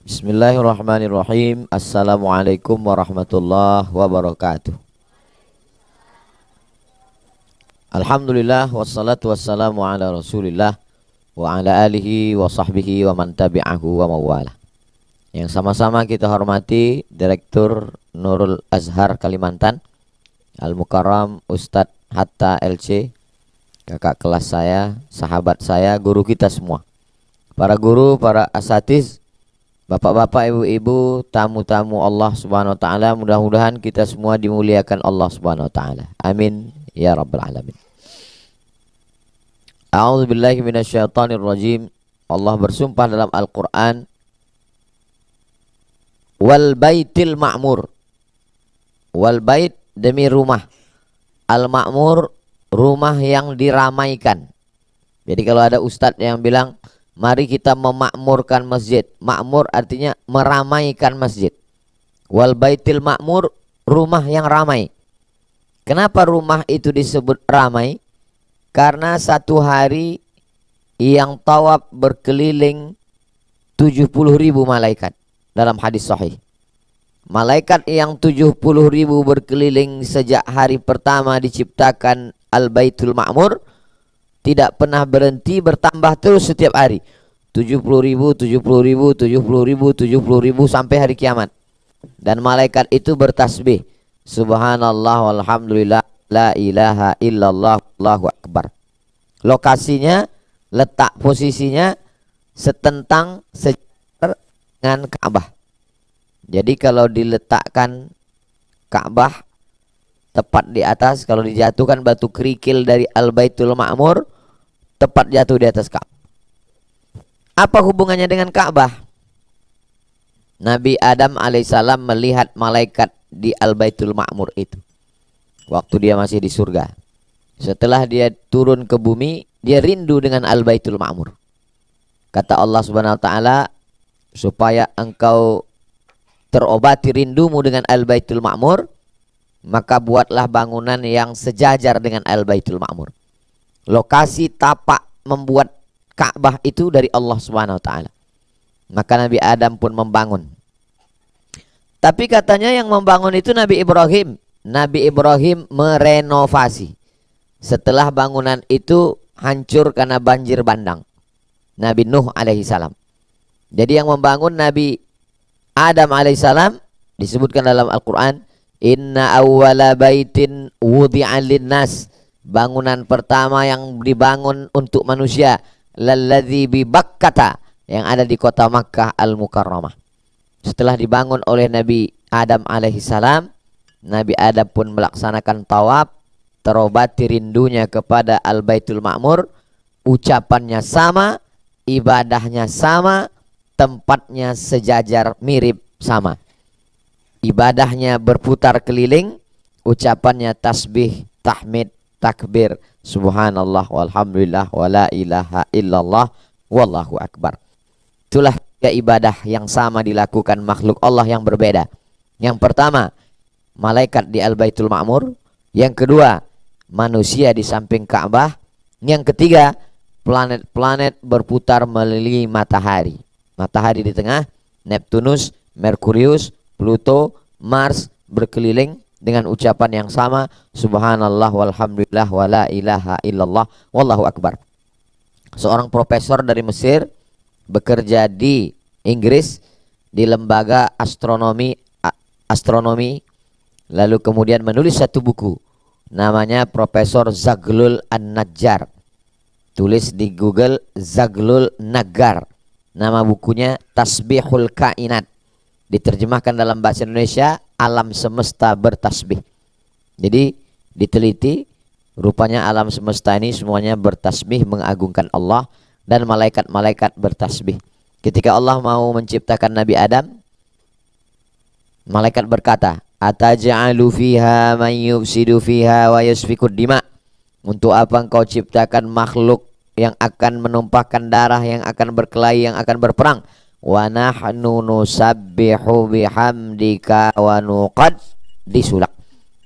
Bismillahirrahmanirrahim. Assalamualaikum warahmatullahi wabarakatuh. Alhamdulillah wassalatu wassalamu ala Rasulillah wa ala alihi wa sahbihi wa man tabi'ahu wa mawala. Yang sama-sama kita hormati Direktur Nurul Azhar Kalimantan, Al-Mukarram Ustadz Hatta LC, kakak kelas saya, sahabat saya, guru kita semua. Para guru, para asatiz, bapak-bapak, ibu-ibu, tamu-tamu Allah Subhanahu wa taala, mudah-mudahan kita semua dimuliakan Allah Subhanahu wa taala. Amin ya rabbal alamin. A'udzubillahi minasyaitonir rajim. Allah bersumpah dalam Al-Qur'an, wal baitil ma'mur. Wal bait demi rumah. Al-ma'mur, rumah yang diramaikan. Jadi kalau ada ustadz yang bilang, mari kita memakmurkan masjid. Makmur artinya meramaikan masjid. Wal baitil makmur, rumah yang ramai. Kenapa rumah itu disebut ramai? Karena satu hari yang tawaf berkeliling 70.000 malaikat. Dalam hadis sahih, malaikat yang 70.000 berkeliling sejak hari pertama diciptakan Al-Baitul Ma'mur tidak pernah berhenti, bertambah terus setiap hari. 70.000, 70.000, 70.000, 70.000 sampai hari kiamat. Dan malaikat itu bertasbih, subhanallah walhamdulillah la ilaha illallah Allahu akbar. Lokasinya, letak posisinya setentang sejajar dengan Ka'bah. Jadi kalau diletakkan Ka'bah tepat di atas, kalau dijatuhkan batu kerikil dari Al-Baitul Ma'mur, tepat jatuh di atas Ka'bah. Apa hubungannya dengan Ka'bah? Nabi Adam alaihissalam melihat malaikat di Al-Baitul Ma'mur itu waktu dia masih di surga. Setelah dia turun ke bumi, dia rindu dengan Al-Baitul Ma'mur. Kata Allah Subhanahu wa taala, supaya engkau terobati rindumu dengan Al-Baitul Ma'mur, maka buatlah bangunan yang sejajar dengan Al-Baitul Ma'mur. Lokasi tapak membuat Ka'bah itu dari Allah Subhanahu wa taala. Maka Nabi Adam pun membangun. Tapi katanya yang membangun itu Nabi Ibrahim. Nabi Ibrahim merenovasi. Setelah bangunan itu hancur karena banjir bandang. Nabi Nuh alaihissalam. Jadi yang membangun Nabi Adam alaihissalam disebutkan dalam Al-Quran, inna awwala baitin wudi'a linnas, bangunan pertama yang dibangun untuk manusia, lalladzi bi Bakkata, yang ada di kota Makkah Al-Mukarramah. Setelah dibangun oleh Nabi Adam alaihissalam, Nabi Adam pun melaksanakan tawaf, terobati rindunya kepada Al-Baitul Ma'mur, ucapannya sama, ibadahnya sama, tempatnya sejajar mirip sama. Ibadahnya berputar keliling, ucapannya tasbih, tahmid, takbir, subhanallah walhamdulillah wala ilaha illallah wallahu akbar. Itulah tiga ibadah yang sama dilakukan makhluk Allah yang berbeda. Yang pertama, malaikat di Al-Baitul Ma'mur. Yang kedua, manusia di samping Ka'bah. Yang ketiga, planet-planet berputar melilit matahari. Matahari di tengah, Neptunus, Merkurius, Pluto, Mars berkeliling dengan ucapan yang sama, subhanallah walhamdulillah wala ilaha illallah wallahu akbar. Seorang profesor dari Mesir bekerja di Inggris di lembaga astronomi, lalu kemudian menulis satu buku namanya Profesor Zaglul An-Najjar. Tulis di Google Zaglul Naggar. Nama bukunya Tasbihul Kainat. Diterjemahkan dalam bahasa Indonesia, alam semesta bertasbih. Jadi diteliti, rupanya alam semesta ini semuanya bertasbih mengagungkan Allah, dan malaikat-malaikat bertasbih. Ketika Allah mau menciptakan Nabi Adam, malaikat berkata, ataj'alu fiha man yufsidu fiha wa yasfikud dima. Untuk apa engkau ciptakan makhluk yang akan menumpahkan darah, yang akan berkelahi, yang akan berperang? Wa nahnu nusabbihu bihamdika wa nuqaddisu lak.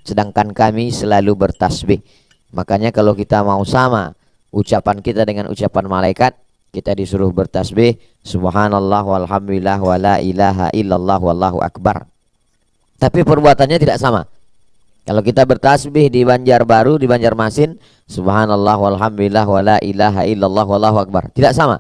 Sedangkan kami selalu bertasbih. Makanya kalau kita mau sama ucapan kita dengan ucapan malaikat, kita disuruh bertasbih subhanallah walhamdulillah wala ilaha illallah wallahu akbar. Tapi perbuatannya tidak sama. Kalau kita bertasbih di Banjarbaru, di Banjarmasin, subhanallah walhamdulillah wala ilaha illallah wallahu akbar. Tidak sama.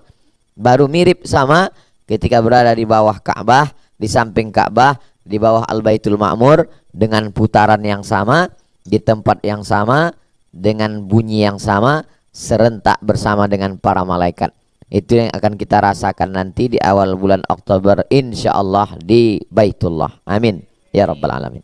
Baru mirip sama ketika berada di bawah Ka'bah, di samping Ka'bah, di bawah Al-Baitul Ma'mur, dengan putaran yang sama, di tempat yang sama, dengan bunyi yang sama, serentak bersama dengan para malaikat. Itu yang akan kita rasakan nanti di awal bulan Oktober, insyaallah di Baitullah. Amin ya rabbal alamin.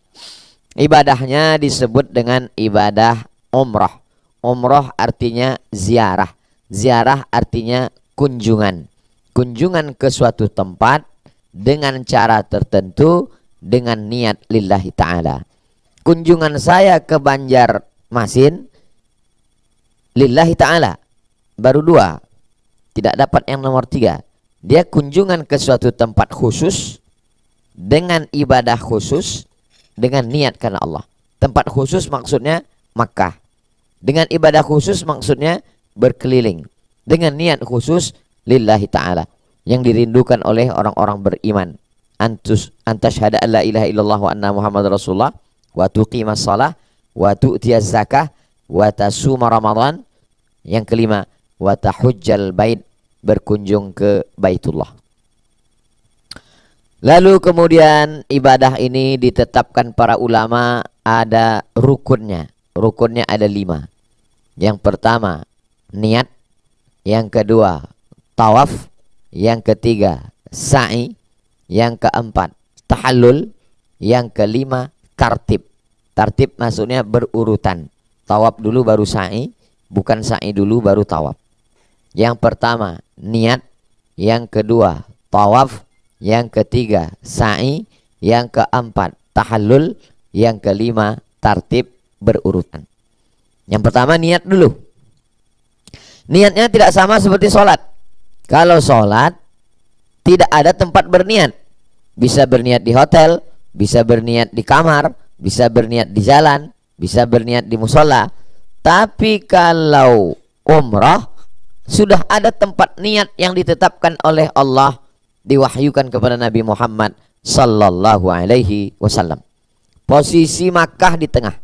Ibadahnya disebut dengan ibadah umrah. Umrah artinya ziarah. Ziarah artinya kunjungan. Kunjungan ke suatu tempat dengan cara tertentu, dengan niat lillahi ta'ala. Kunjungan saya ke Banjarmasin lillahi ta'ala, baru 2. Tidak dapat yang nomor 3. Dia kunjungan ke suatu tempat khusus dengan ibadah khusus, dengan niat karena Allah. Tempat khusus maksudnya Makkah. Dengan ibadah khusus maksudnya berkeliling. Dengan niat khusus lillahi ta'ala, yang dirindukan oleh orang-orang beriman. Antashhada an la ilaha illallah wa anna Muhammad Rasulullah wa tuqimas shalah wa tu'tiyaz zakah wa tasuma Ramadan. Yang kelima, wa tahujjal bait, berkunjung ke Baitullah. Lalu kemudian ibadah ini ditetapkan para ulama ada rukunnya. Rukunnya ada 5. Yang pertama niat, yang kedua tawaf, yang ketiga sa'i, yang keempat tahallul, yang kelima tartib. Tartib maksudnya berurutan. Tawaf dulu baru sa'i, bukan sa'i dulu baru tawaf. Yang pertama niat, yang kedua tawaf, yang ketiga sa'i, yang keempat tahallul, yang kelima tartib berurutan. Yang pertama niat dulu. Niatnya tidak sama seperti sholat. Kalau sholat tidak ada tempat berniat. Bisa berniat di hotel, bisa berniat di kamar, bisa berniat di jalan, bisa berniat di musola. Tapi kalau umrah sudah ada tempat niat yang ditetapkan oleh Allah, diwahyukan kepada Nabi Muhammad sallallahu alaihi wasallam. Posisi Makkah di tengah.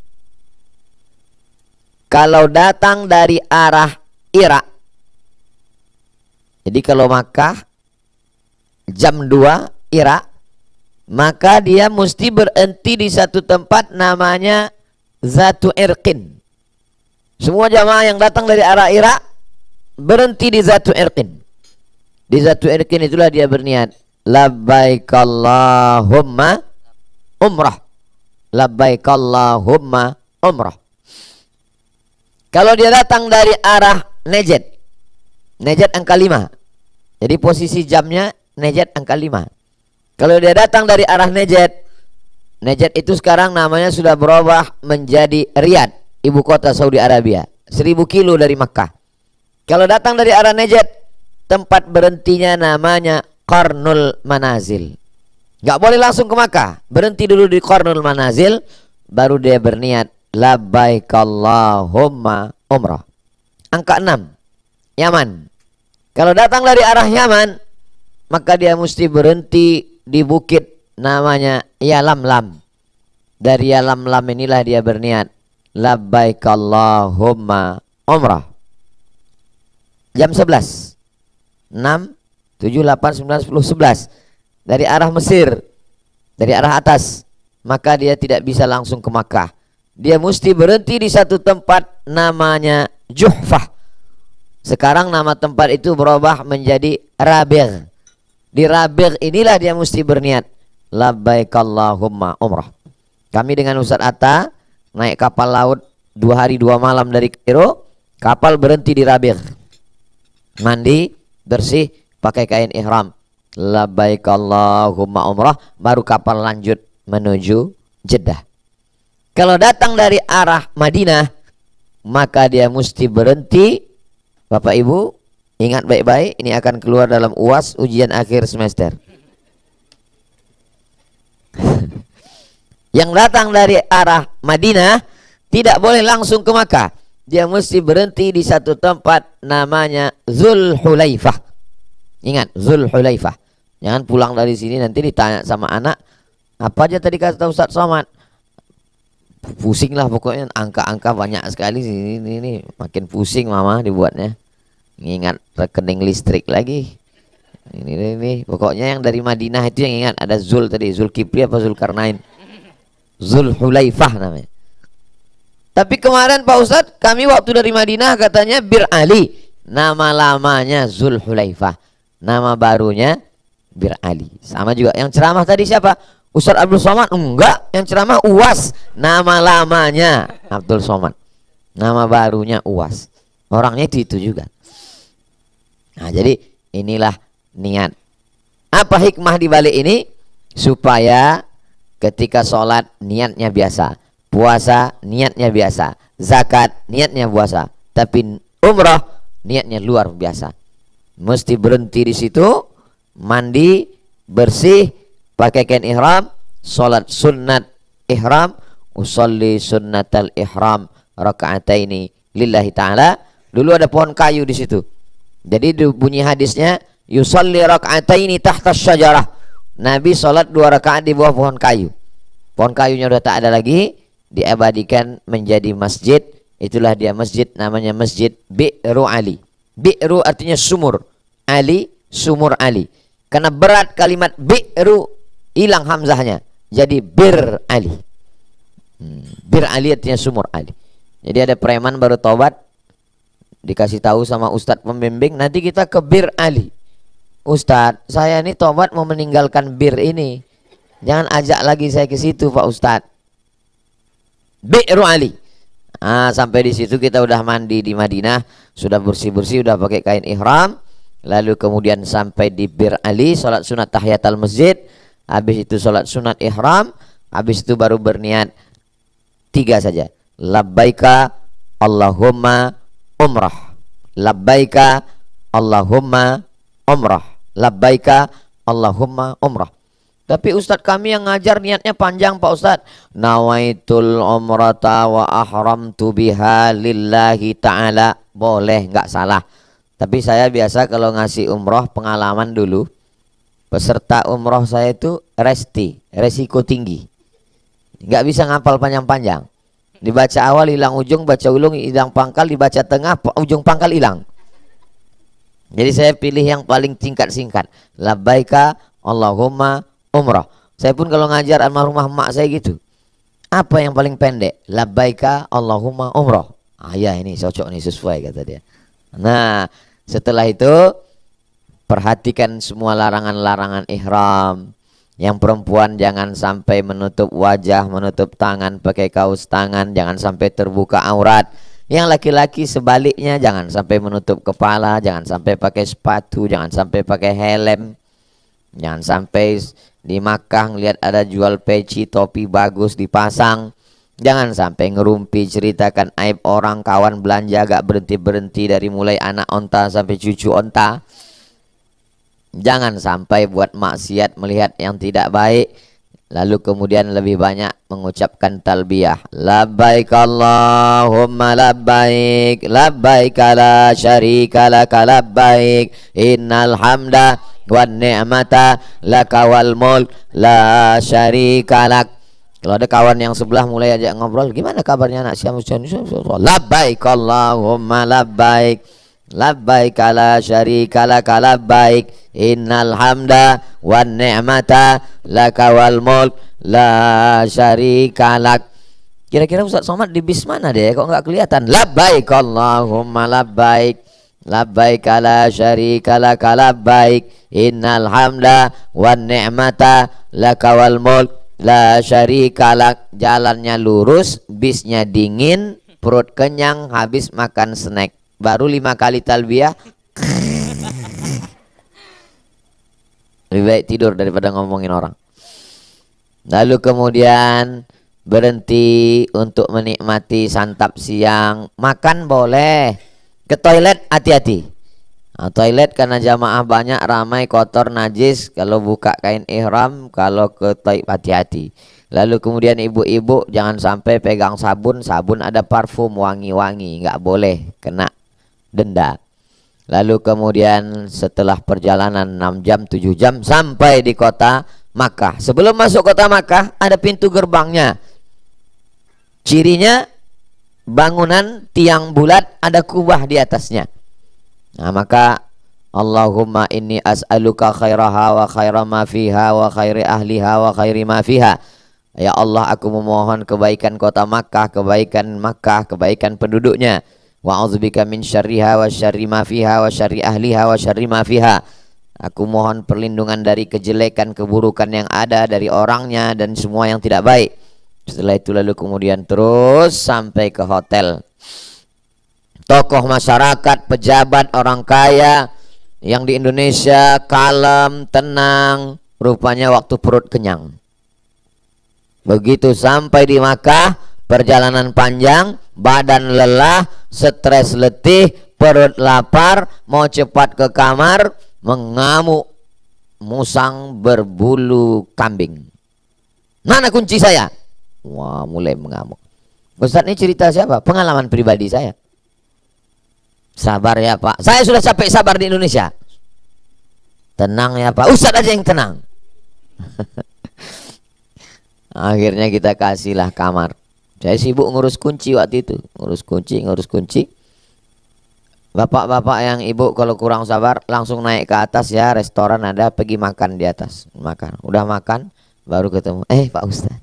Kalau datang dari arah Irak, jadi kalau Makkah jam 2 Irak, maka dia mesti berhenti di satu tempat namanya Zatu Irqin. Semua jamaah yang datang dari arah Irak berhenti di Zatu Irqin. Di Zatu Irqin itulah dia berniat labbaik Allahumma umrah. Labbaik Allahumma umrah. Kalau dia datang dari arah Najd, Najd angka 5. Jadi posisi jamnya Najd angka 5. Kalau dia datang dari arah Najd, Najd itu sekarang namanya sudah berubah menjadi Riyadh, ibu kota Saudi Arabia, 1000 kilo dari Makkah. Kalau datang dari arah Najd, tempat berhentinya namanya Qarnul Manazil. Gak boleh langsung ke Makkah, berhenti dulu di Qarnul Manazil, baru dia berniat labbaik Allahumma umrah. Angka 6 Yaman. Kalau datang dari arah Yaman, maka dia mesti berhenti di bukit namanya Yalamlam. Dari Yalamlam inilah dia berniat labbaik Allahumma umrah. Jam 11 6 7 8 9 10 11 dari arah Mesir, dari arah atas, maka dia tidak bisa langsung ke Makkah. Dia mesti berhenti di satu tempat namanya Juhfah. Sekarang nama tempat itu berubah menjadi Rabigh. Di Rabigh inilah dia mesti berniat labbaik Allahumma umrah. Kami dengan Ustaz Atta naik kapal laut 2 hari 2 malam dari Kairo. Kapal berhenti di Rabigh, mandi bersih pakai kain ihram, labbaik Allahumma umrah, baru kapal lanjut menuju Jeddah. Kalau datang dari arah Madinah, maka dia mesti berhenti. Bapak Ibu ingat baik-baik, ini akan keluar dalam UAS, ujian akhir semester. Yang datang dari arah Madinah tidak boleh langsung ke Makkah. Dia mesti berhenti di satu tempat namanya Zulhulaifah. Ingat, Zulhulaifah. Jangan pulang dari sini nanti ditanya sama anak, apa aja tadi kata Ustaz Somad? Pusing lah pokoknya, angka-angka banyak sekali ini makin pusing mama dibuatnya. Ingat rekening listrik lagi. Ini pokoknya yang dari Madinah itu yang ingat ada Zul tadi, Zulkifli apa Zulkarnain? Zulhulaifah namanya. Tapi kemarin Pak Ustadz, kami waktu dari Madinah katanya Bir Ali. Nama lamanya Zulhulaifah. Nama barunya Bir Ali. Sama juga. Yang ceramah tadi siapa? Ustadz Abdul Somad? Enggak. Yang ceramah Uwas. Nama lamanya Abdul Somad. Nama barunya Uwas. Orangnya itu juga. Nah jadi inilah niat. Apa hikmah di balik ini? Supaya ketika sholat niatnya biasa, puasa niatnya biasa, zakat niatnya puasa, tapi umrah niatnya luar biasa. Mesti berhenti di situ, mandi, bersih, pakai kain ihram, sholat sunnat ihram, usolli sunnatal ihram raka'ataini lillahi ta'ala. Dulu ada pohon kayu di situ. Jadi bunyi hadisnya yusolli raka'ataini tahta syajarah. Nabi sholat 2 rakaat di bawah pohon kayu. Pohon kayunya udah tak ada lagi, diabadikan menjadi masjid. Itulah dia masjid, namanya Masjid Bi'ru Ali. Bi'ru artinya sumur, Ali sumur Ali. Karena berat kalimat Bi'ru, hilang hamzahnya, jadi Bir Ali. Bir Ali artinya sumur Ali. Jadi ada preman baru tobat, dikasih tahu sama ustadz pembimbing, nanti kita ke Bir Ali. Ustadz, saya ini tobat mau meninggalkan bir ini, jangan ajak lagi saya ke situ Pak Ustadz. Bi'ru Ali. Sampai di situ kita udah mandi di Madinah, sudah bersih-bersih, udah pakai kain ihram. Lalu kemudian sampai di Bir Ali, sholat sunat tahiyatul masjid. Habis itu sholat sunat ihram. Habis itu baru berniat 3 saja. Labbaika Allahumma umrah. Labbaika Allahumma umrah. Labbaika Allahumma umrah. Tapi Ustadz kami yang ngajar niatnya panjang Pak Ustadz. Nawaitul umrata wa ahramtu biha lillahi ta'ala. Boleh, nggak salah. Tapi saya biasa kalau ngasih umroh pengalaman dulu. Peserta umroh saya itu resiko tinggi. Nggak bisa ngapal panjang-panjang. Dibaca awal hilang ujung, baca ulung hilang pangkal, dibaca tengah ujung pangkal hilang. Jadi saya pilih yang paling singkat-singkat. Labbaika Allahumma umrah. Saya pun kalau ngajar almarhumah emak saya gitu. Apa yang paling pendek? Labbaika Allahumma umrah. Ya ini cocok nih, sesuai kata dia. Nah setelah itu perhatikan semua larangan-larangan ihram. Yang perempuan jangan sampai menutup wajah, menutup tangan pakai kaos tangan, jangan sampai terbuka aurat. Yang laki-laki sebaliknya, jangan sampai menutup kepala, jangan sampai pakai sepatu, jangan sampai pakai helm. Jangan sampai di Makkah lihat ada jual peci, topi bagus dipasang. Jangan sampai ngerumpi ceritakan aib orang, kawan belanja gak berhenti-berhenti dari mulai anak onta sampai cucu onta. Jangan sampai buat maksiat, melihat yang tidak baik, lalu kemudian lebih banyak mengucapkan talbiyah. Labbaik Allahumma labbaik, labbaik la syarika laka labbaik, innal hamda wan ni'mata laka wal mulk la syarika lak. Kalau ada kawan yang sebelah mulai ajak ngobrol, gimana kabarnya anak siapa? Labbaik Allahumma labbaik, labbaik la syarika laka labbaik, innal hamda wan ni'mata laka wal mulk la syarika lak. Kira-kira Ustaz Somad di bis mana deh? Kok nggak kelihatan? Labbaik Allahumma labbaik, labbaik la syarika laka labbaik, innal hamda wan ni'mata laka wal mulk la syarika lak. Jalannya lurus, bisnya dingin, perut kenyang, habis makan snack. Baru 5 kali talbiyah. Lebih baik tidur daripada ngomongin orang. Lalu kemudian berhenti untuk menikmati santap siang. Makan boleh. Ke toilet hati-hati. Toilet karena jamaah banyak, ramai, kotor, najis. Kalau buka kain ihram, kalau ke toilet hati-hati. Lalu kemudian ibu-ibu jangan sampai pegang sabun. Sabun ada parfum wangi-wangi, nggak boleh, kena denda. Lalu kemudian setelah perjalanan 6 jam 7 jam sampai di kota Makkah. Sebelum masuk kota Makkah ada pintu gerbangnya. Cirinya bangunan tiang bulat, ada kubah di atasnya. Nah, maka Allahumma inni as'aluka khairaha wa khaira ma fiha wa khairi ahliha wa khairi ma fiha. Ya Allah, aku memohon kebaikan kota Makkah, kebaikan penduduknya. Wa a'udzubika min syarriha wa syarri ma fiha wa syarri ahliha wa syarri ma fiha. Aku mohon perlindungan dari kejelekan, keburukan yang ada, dari orangnya dan semua yang tidak baik. Setelah itu lalu kemudian terus sampai ke hotel. Tokoh masyarakat, pejabat, orang kaya yang di Indonesia kalem, tenang, rupanya waktu perut kenyang. Begitu sampai di Makkah, perjalanan panjang, badan lelah, stres letih, perut lapar, mau cepat ke kamar, mengamuk musang berbulu kambing. Mana kunci saya? Wah, mulai mengamuk. Ustaz, ini cerita siapa? Pengalaman pribadi saya. Sabar ya Pak, saya sudah capek sabar di Indonesia. Tenang ya Pak, Ustaz aja yang tenang. Akhirnya kita kasihlah kamar. Saya sibuk ngurus kunci waktu itu, ngurus kunci. Bapak-bapak yang ibu kalau kurang sabar langsung naik ke atas ya, restoran ada, pergi makan di atas. Makan, udah makan baru ketemu. Pak Ustaz.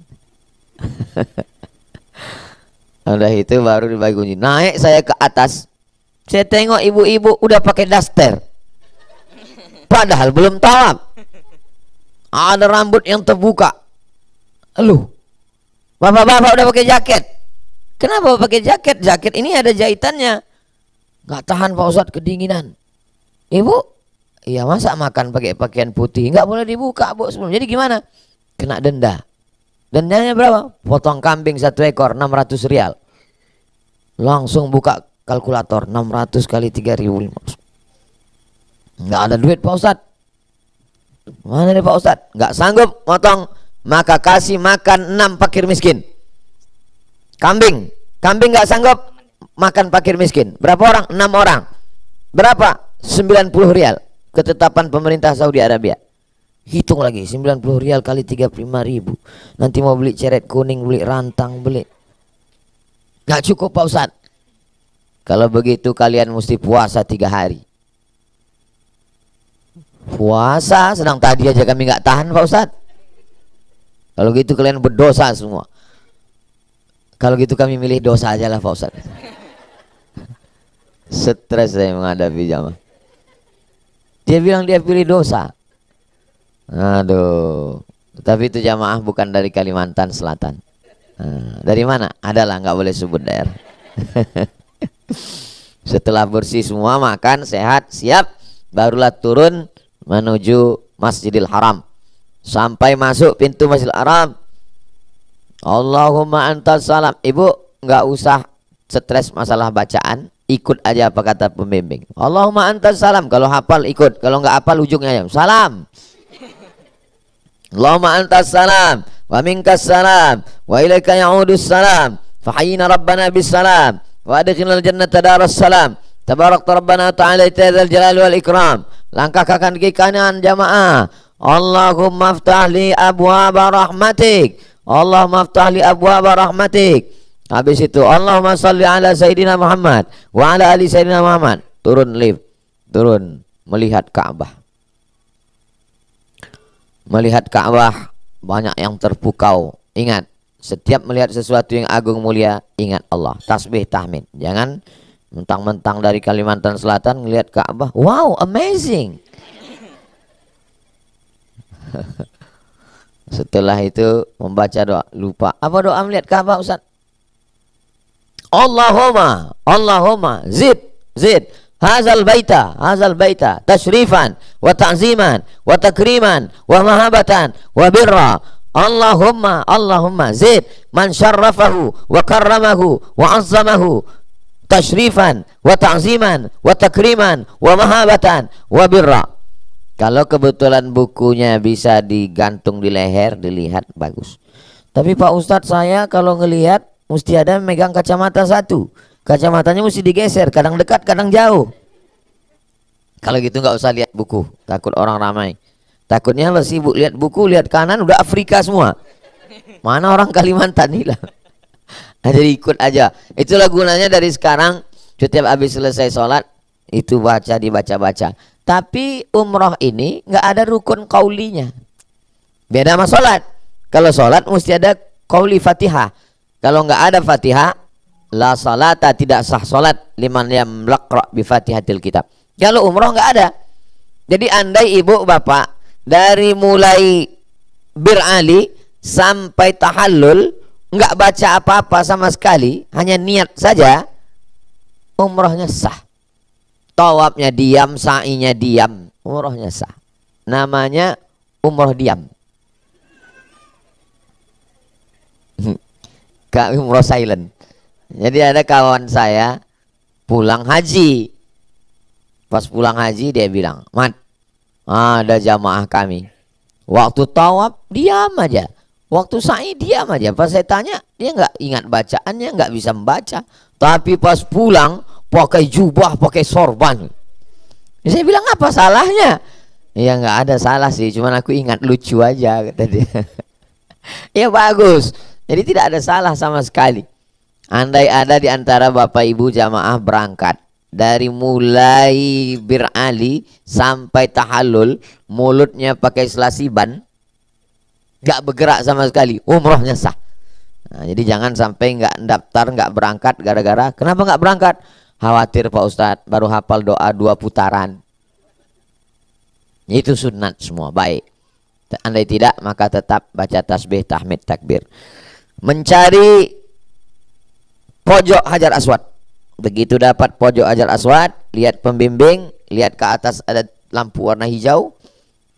Udah itu baru dibagi kunci. Naik saya ke atas, saya tengok ibu-ibu udah pakai daster, padahal belum tawaf. Ada rambut yang terbuka. Aduh, bapak-bapak udah pakai jaket. Kenapa pakai jaket? Jaket ini ada jahitannya. Nggak tahan Pak Ustadz, kedinginan. Ibu, iya masa makan pakai pakaian putih? Nggak boleh dibuka Bu sebelum. Jadi gimana? Kena denda. Dendanya berapa? Potong kambing 1 ekor 600 rial. Langsung buka kalkulator, 600 kali 3.500. Nggak ada duit Pak Ustadz. Mana nih Pak Ustadz? Nggak sanggup potong, maka kasih makan 6 fakir miskin. Kambing nggak sanggup, makan fakir miskin. Berapa orang? 6 orang. Berapa? 90 rial. Ketetapan pemerintah Saudi Arabia. Hitung lagi, 90 rial kali 35.000. Nanti mau beli ceret kuning, beli rantang, beli. Nggak cukup Pak Ustadz. Kalau begitu kalian mesti puasa 3 hari. Puasa, sedang tadi aja kami nggak tahan Pak Ustadz. Kalau gitu kalian berdosa semua. Kalau gitu kami milih dosa aja lah Pak Ustadz. Stres saya menghadapi jamaah. Dia bilang dia pilih dosa. Aduh. Tapi itu jamaah bukan dari Kalimantan Selatan. Dari mana? Adalah, nggak boleh sebut daerah. Setelah bersih semua, makan, sehat, siap, barulah turun menuju Masjidil Haram. Sampai masuk pintu Masjidil Haram, Allahumma antas salam. Ibu nggak usah stres masalah bacaan, ikut aja apa kata pembimbing. Allahumma antas salam. Kalau hafal ikut, kalau nggak hafal ujungnya aja salam. Allahumma antas salam wa minkas salam wa ilaika ya'udus salam fahayyina rabbana bis salam wa adkhilnal jannata daras salam tabarakta rabbana ta'ala itadzal jalal wal ikram. Langkah kaki kanan jamaah. Allahumma aftah li abwaaba rahmatik. Allahumma aftah li abwaaba rahmatik. Habis itu Allahumma salli ala Sayyidina Muhammad wa ala ali Sayyidina Muhammad. Turun lift, turun melihat Ka'bah. Melihat Ka'bah banyak yang terpukau. Ingat, setiap melihat sesuatu yang agung mulia, ingat Allah. Tasbih tahmid. Jangan mentang-mentang dari Kalimantan Selatan melihat Ka'bah, wow, amazing. Setelah itu membaca doa, lupa. Apa doa melihat Ka'bah Ustaz? Allahumma zid hazal baita tashrifan wa ta'ziman wa takriman wa mahabatan wa birra. Allahumma zid man syarrafahu wa karramahu wa azzamahu tashrifan wa ta'ziman wa takriman wa mahabatan wa birra. Kalau kebetulan bukunya bisa digantung di leher, dilihat bagus. Tapi Pak Ustadz, saya kalau ngelihat mesti ada megang kacamata satu. Kacamatanya mesti digeser, kadang dekat, kadang jauh. Kalau gitu nggak usah lihat buku, takut orang ramai. Takutnya lo sibuk lihat buku, lihat kanan udah Afrika semua. Mana orang Kalimantan hilang. Nah, jadi ikut aja. Itulah gunanya dari sekarang setiap habis selesai sholat itu dibaca-baca. Tapi umroh ini nggak ada rukun kaulinya. Beda sama sholat. Kalau sholat mesti ada kauli Fatihah. Kalau nggak ada Fatihah, la salata, tidak sah sholat liman lam yaqra bi Fatihatil kitab. Kalau umroh nggak ada. Jadi andai ibu bapak dari mulai birali sampai tahallul nggak baca apa-apa sama sekali, hanya niat saja, umrohnya sah. Tawafnya diam, sa'inya diam, umrohnya sah. Namanya umroh diam. Kak umroh silent. Jadi ada kawan saya pulang haji. Pas pulang haji dia bilang, "Mat, ada jamaah kami. Waktu tawaf diam aja. Waktu sa'i diam aja." Pas saya tanya, dia nggak ingat bacaannya, nggak bisa membaca. Tapi pas pulang pakai jubah, pakai sorban. Saya bilang, apa salahnya? Ya nggak ada salah sih, cuman aku ingat lucu aja, kata dia. Ya bagus. Jadi tidak ada salah sama sekali. Andai ada di antara bapak ibu jamaah berangkat dari mulai birali sampai tahallul, mulutnya pakai selasiban, nggak bergerak sama sekali, umrohnya sah. Nah, jadi jangan sampai nggak daftar, nggak berangkat gara-gara kenapa nggak berangkat? Khawatir Pak Ustadz baru hafal doa 2 putaran. Itu sunat semua, baik. Andai tidak maka tetap baca tasbih, tahmid, takbir. Mencari pojok Hajar Aswad. Begitu dapat pojok Hajar Aswad, lihat pembimbing, lihat ke atas ada lampu warna hijau,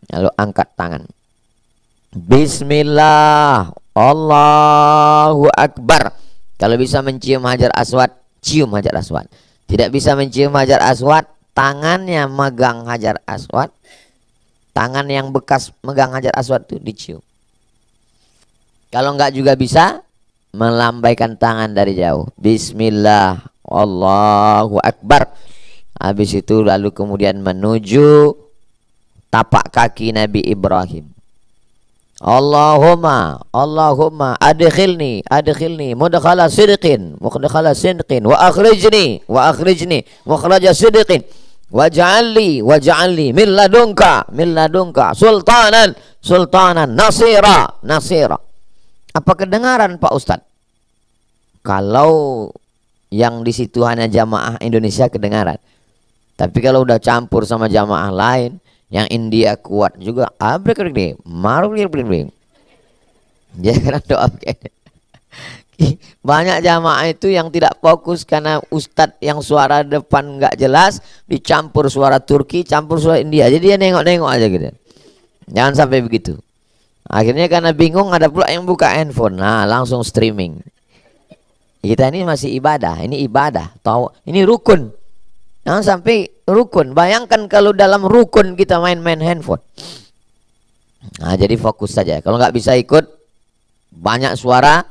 lalu angkat tangan. Bismillah, Allahu Akbar. Kalau bisa mencium Hajar Aswad, cium Hajar Aswad. Tidak bisa mencium Hajar Aswad, tangannya megang Hajar Aswad, tangan yang bekas megang Hajar Aswad itu dicium. Kalau enggak juga bisa melambaikan tangan dari jauh. Bismillah, Allahu Akbar. Habis itu lalu kemudian menuju tapak kaki Nabi Ibrahim. Allahumma adkhilni mudkhala sidqin wa akhrijni mukhraja sidqin waj'alni min ladunka sultanan nasira. Apa kedengaran Pak Ustadz? Kalau yang di situ hanya jamaah Indonesia kedengaran. Tapi kalau udah campur sama jamaah lain, yang India kuat juga, jangan doa. Banyak jamaah itu yang tidak fokus karena ustadz yang suara depan nggak jelas dicampur suara Turki, campur suara India. Jadi dia nengok-nengok aja gitu. Jangan sampai begitu. Akhirnya karena bingung ada pula yang buka handphone. Nah, langsung streaming. Kita ini masih ibadah, ini ibadah, tahu? Ini rukun. Jangan sampai rukun. Bayangkan kalau dalam rukun kita main-main handphone. Nah, jadi fokus saja. Kalau nggak bisa ikut banyak suara,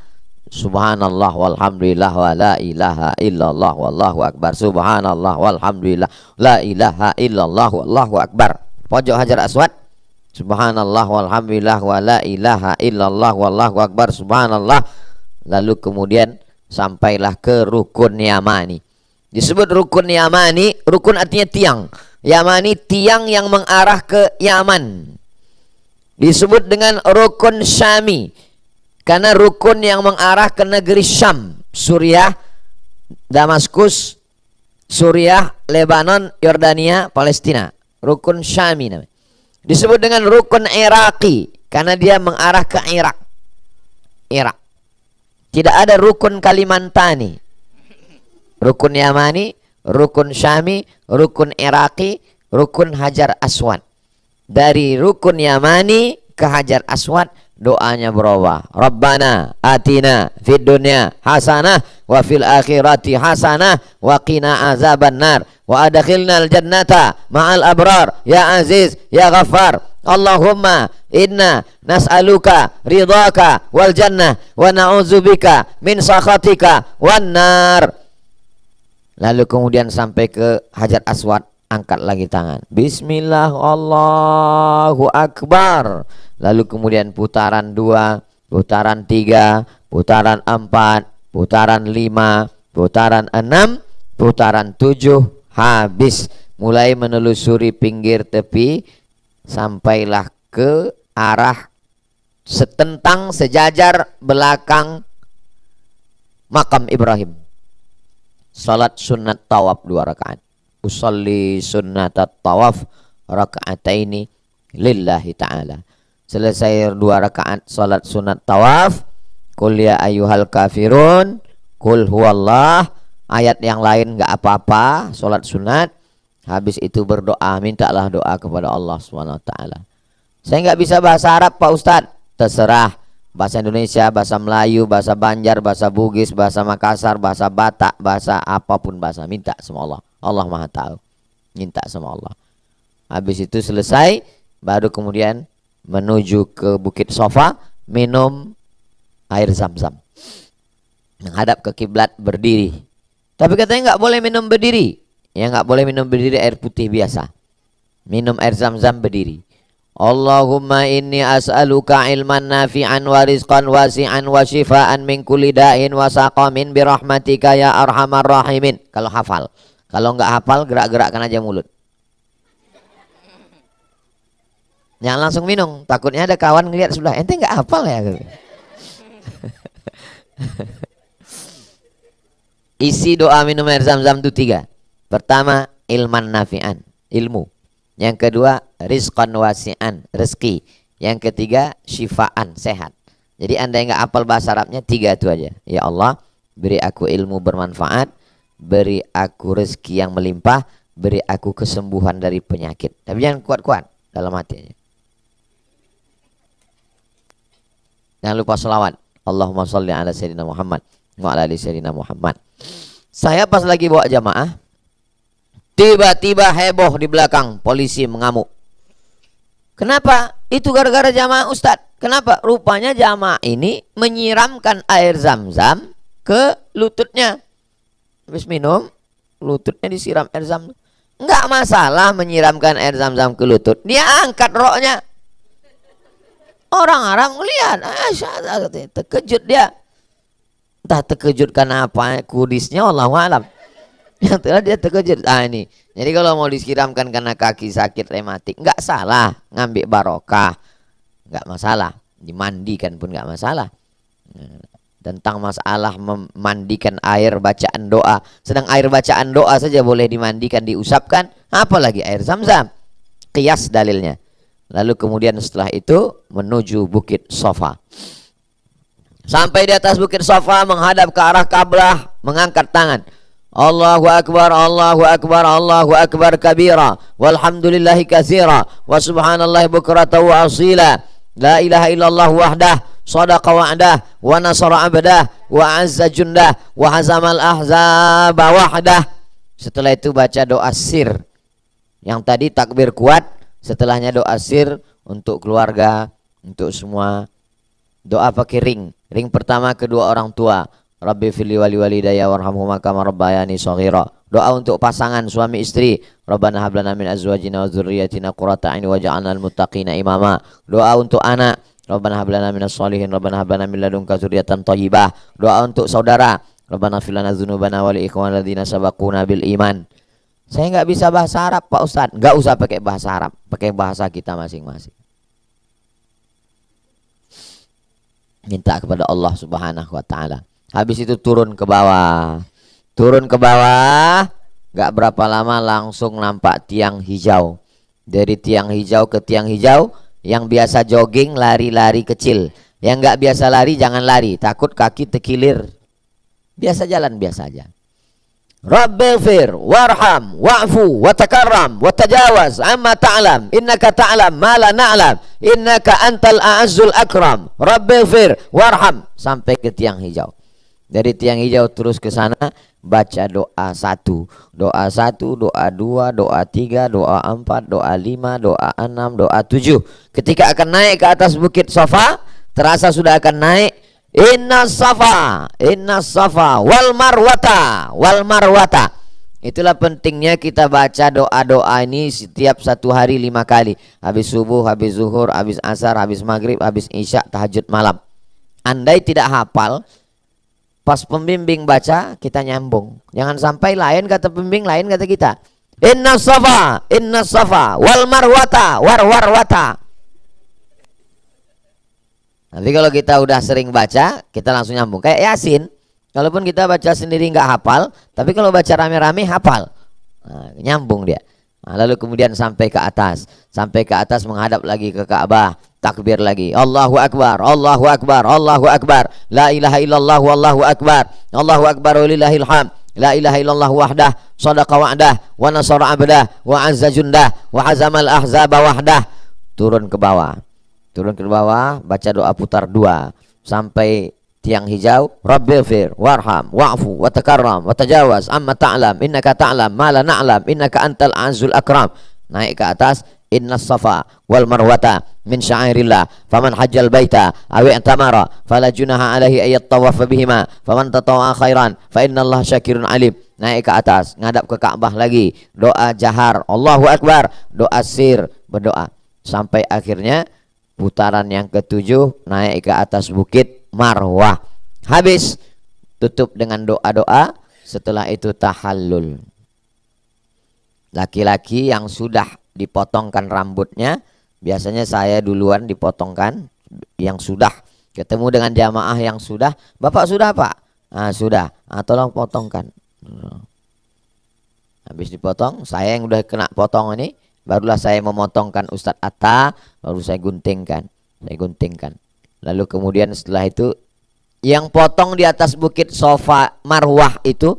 subhanallah walhamdulillah wa la ilaha illallah wallahu akbar. Subhanallah walhamdulillah la ilaha illallah wallahu akbar. Pojok Hajar Aswad. Subhanallah walhamdulillah wa la ilaha illallah wallahu akbar. Subhanallah. Lalu kemudian sampailah ke rukun Yamani. Disebut rukun Yamani, rukun artinya tiang. Yamani tiang yang mengarah ke Yaman. Disebut dengan rukun Syami karena rukun yang mengarah ke negeri Syam, Suriah, Damaskus, Suriah, Lebanon, Yordania, Palestina. Rukun Syami namanya. Disebut dengan rukun Iraqi karena dia mengarah ke Irak. Tidak ada rukun Kalimantani. Rukun Yamani, rukun Syami, rukun Iraqi, rukun Hajar Aswad. Dari rukun Yamani ke Hajar Aswad doanya berubah. Rabbana atina fid dunya hasanah wa fil akhirati hasanah wa qina azaban nar wa adkhilnal jannata ma'al abrar ya aziz ya ghaffar. Allahumma inna nas'aluka ridhaka wal jannah wa na'udzubika min sakhatika wan nar. Lalu kemudian sampai ke Hajar Aswad, angkat lagi tangan. Bismillah, Allahu Akbar. Lalu kemudian putaran 2, putaran 3, putaran 4, putaran 5, putaran 6, putaran 7, habis. Mulai menelusuri pinggir tepi sampailah ke arah setentang sejajar belakang makam Ibrahim. Salat sunat tawaf 2 rakaat. Usalli sunnat tawaf raka'ataini lillahi ta'ala. Selesai 2 rakaat salat sunat tawaf, qul ya ayyuhal kafirun, qul huwallah. Ayat yang lain enggak apa-apa, salat sunat. Habis itu berdoa, mintalah doa kepada Allah SWT. Saya enggak bisa bahasa Arab Pak Ustadz. Terserah, bahasa Indonesia, bahasa Melayu, bahasa Banjar, bahasa Bugis, bahasa Makassar, bahasa Batak, bahasa apapun bahasa, minta sama Allah. Allah Maha tahu. Minta sama Allah. Habis itu selesai, baru kemudian menuju ke Bukit Sofa, minum air zam-zam. Menghadap ke kiblat, berdiri. Tapi katanya nggak boleh minum berdiri. Ya nggak boleh minum berdiri, air putih biasa. Minum air zam-zam berdiri. Allahumma inni as'aluka ilman nafi'an wa rizqan wasi'an wa shifaan min kulli da'in wa saqamin birahmatika ya arhamar rahimin. Kalau hafal. Kalau nggak hafal, gerak-gerakkan aja mulut. Jangan langsung minum, takutnya ada kawan ngeliat sebelah, ente nggak hafal ya. Isi doa minum air zam-zam itu 3. Pertama, ilman nafi'an, ilmu. Yang kedua, rizqan wasi'an, rezeki. Yang ketiga, syifaan, sehat. Jadi anda yang nggak hafal bahasa Arabnya 3 itu aja. Ya Allah, beri aku ilmu bermanfaat, beri aku rezeki yang melimpah, beri aku kesembuhan dari penyakit. Tapi jangan kuat-kuat dalam hatinya. Jangan lupa sholawat. Allahumma sholli ala sayyidina Muhammad wa ala ali sayyidina Muhammad. Saya pas lagi bawa jamaah, tiba-tiba heboh di belakang, polisi mengamuk. Kenapa? Itu gara-gara jamaah Ustadz. Kenapa? Rupanya jamaah ini menyiramkan air zam-zam ke lututnya. Habis minum, lututnya disiram air zam-zam. Enggak masalah menyiramkan air zam-zam ke lutut. Dia angkat roknya. Orang-orang melihat, terkejut dia. Entah terkejut karena apa, kudisnya Allahu a'lam. Yang telah dia terkejut. Ini. Jadi kalau mau disiramkan karena kaki sakit rematik, enggak salah ngambil barokah. Enggak masalah. Dimandikan pun enggak masalah. Tentang masalah memandikan air bacaan doa. Sedang air bacaan doa saja boleh dimandikan, diusapkan, apalagi air zam-zam. Qiyas dalilnya. Lalu kemudian setelah itu menuju Bukit Sofa. Sampai di atas Bukit Sofa menghadap ke arah Ka'bah, mengangkat tangan. Allahu Akbar, Allahu Akbar, Allahu Akbar kabira, walhamdulillahi katsira, wa subhanallahi bukratan wa asila. La ilaha illallah wahdah, sadaqa wa'dah, wa nasara abdah, wa azza jundah, wa hazamal ahzaba wahdah. Setelah itu baca doa sir. Yang tadi takbir kuat, setelahnya doa sir untuk keluarga, untuk semua. Doa pakai ring. Ring pertama kedua orang tua. Rabbi fili wali walidayya warhamhuma kama rabbayani shaghira. Doa untuk pasangan suami istri. Rabbana hab lana min azwajina wa dzurriyyatina qurrata a'yun waj'alna lil muttaqina imama. Doa untuk anak. Rabbana hab lana minas sholihin. Rabbana hab lana min ladunka dzurriyyatan thayyibah. Doa untuk saudara. Rabbana ighfir lana dzunubana wa li ikhwanina alladzina sabaquna bil iman. Saya nggak bisa bahasa Arab Pak Ustadz. Nggak usah pakai bahasa Arab, pakai bahasa kita masing-masing. Minta kepada Allah Subhanahu wa Ta'ala. Habis itu turun ke bawah. Turun ke bawah, nggak berapa lama langsung nampak tiang hijau. Dari tiang hijau ke tiang hijau, yang biasa jogging lari-lari kecil. Yang nggak biasa lari jangan lari, takut kaki terkilir. Biasa jalan biasa aja. Rabbighfir warham wa'fu wa takarram wa tajawaz amma ta'lam innaka ta'lam ma la na'lam innaka antal a'azzul akram. Rabbighfir warham sampai ke tiang hijau. Dari tiang hijau terus ke sana baca doa 1, doa 1, doa 2, doa 3, doa 4, doa 5, doa 6, doa 7. Ketika akan naik ke atas Bukit Sofa, terasa sudah akan naik. Inna safa wal marwata Itulah pentingnya kita baca doa-doa ini setiap satu hari 5 kali. Habis subuh, habis zuhur, habis asar, habis maghrib, habis isya, tahajud malam. Andai tidak hafal, pas pembimbing baca kita nyambung. Jangan sampai lain kata pembimbing, lain kata kita. Inna safa wal marwata warwata. Nanti kalau kita udah sering baca, kita langsung nyambung. Kayak Yasin. Kalaupun kita baca sendiri nggak hafal, tapi kalau baca rame-rame hafal, nah, nyambung dia. Nah, lalu kemudian sampai ke atas menghadap lagi ke Ka'bah, takbir lagi, Allahu Akbar, Allahu Akbar, Allahu Akbar, la ilaha illallah, Allahu Akbar, Allahu Akbar, walillahil hamd, la ilaha illallah wahdah, shadaqa wa'dah, wa nasara abdah, wa azza jundah, wa hazamal ahzaba wahdah. Turun ke bawah, baca doa putar 2 sampai tiang hijau, Rabbighfir warham wa'fu wa takarram wa tajawaz amma ta'lam innaka ta'lam ma la na'lam innaka antal azizul akram. Naik ke atas, innas safa wal marwata min sya'airillah faman hajjal baita aw i'tamara fala junaha alaihi ayat tawafa bihima faman tatawwa khairan fa innallaha syakirun alim. Naik ke atas, ngadap ke Ka'bah lagi, doa jahar, Allahu Akbar, doa sir, berdoa sampai akhirnya putaran yang ke-7 naik ke atas bukit Marwah. Habis, tutup dengan doa-doa. Setelah itu tahallul. Laki-laki yang sudah dipotongkan rambutnya, biasanya saya duluan dipotongkan. Yang sudah ketemu dengan jamaah yang sudah, Bapak sudah Pak? Ah, sudah. Ah, tolong potongkan. Habis dipotong, saya yang udah kena potong ini, barulah saya memotongkan Ustadz Atta, baru saya guntingkan. Lalu kemudian setelah itu yang potong di atas bukit Safa Marwah itu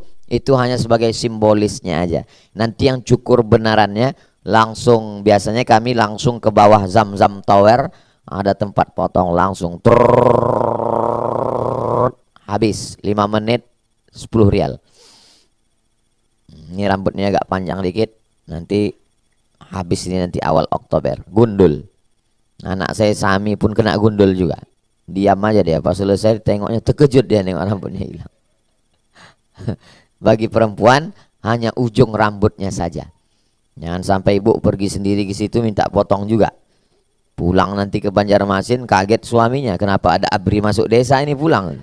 hanya sebagai simbolisnya aja. Nanti yang cukur benarannya langsung, biasanya kami langsung ke bawah Zamzam Tower, ada tempat potong langsung. Habis 5 menit 10 rial. Ini rambutnya agak panjang dikit. Nanti habis ini nanti awal Oktober gundul. Anak saya Sami pun kena gundul juga. Diam aja dia, pas selesai tengoknya terkejut dia nengok rambutnya hilang. Bagi perempuan hanya ujung rambutnya saja. Jangan sampai ibu pergi sendiri ke situ minta potong juga. Pulang nanti ke Banjarmasin kaget suaminya, kenapa ada ABRI masuk desa ini pulang.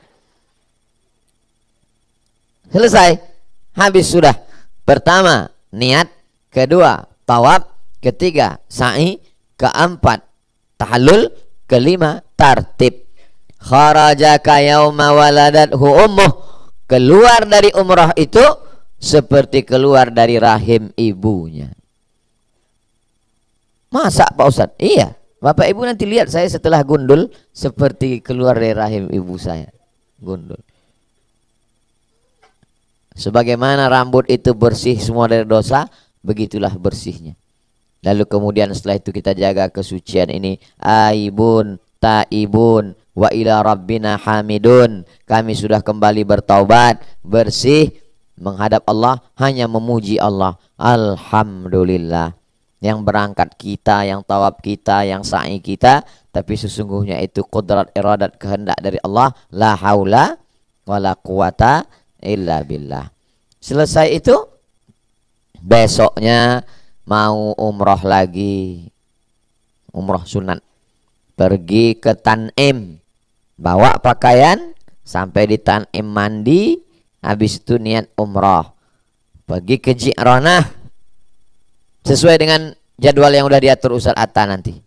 Selesai, habis sudah. Pertama niat, kedua tawaf, ketiga sa'i, keempat tahallul, kelima tartib. Kharajaka yauma waladathu ummuh, keluar dari umrah itu seperti keluar dari rahim ibunya. Masa Pak Ustadz? Iya, Bapak Ibu nanti lihat saya setelah gundul seperti keluar dari rahim ibu saya. Gundul. Sebagaimana rambut itu bersih semua dari dosa, begitulah bersihnya. Lalu kemudian setelah itu kita jaga kesucian ini. Aibun, taibun, wa ila rabbina hamidun. Kami sudah kembali bertaubat, bersih, menghadap Allah, hanya memuji Allah. Alhamdulillah. Yang berangkat kita, yang tawaf kita, yang sa'i kita, tapi sesungguhnya itu qudrat iradat kehendak dari Allah. La haula wala quwata illa billah. Selesai itu besoknya mau umroh lagi, umroh sunat, pergi ke Tanim, bawa pakaian sampai di Tanim mandi, habis itu niat umroh, pergi ke Ji'ranah sesuai dengan jadwal yang udah diatur Ustadz Atta nanti.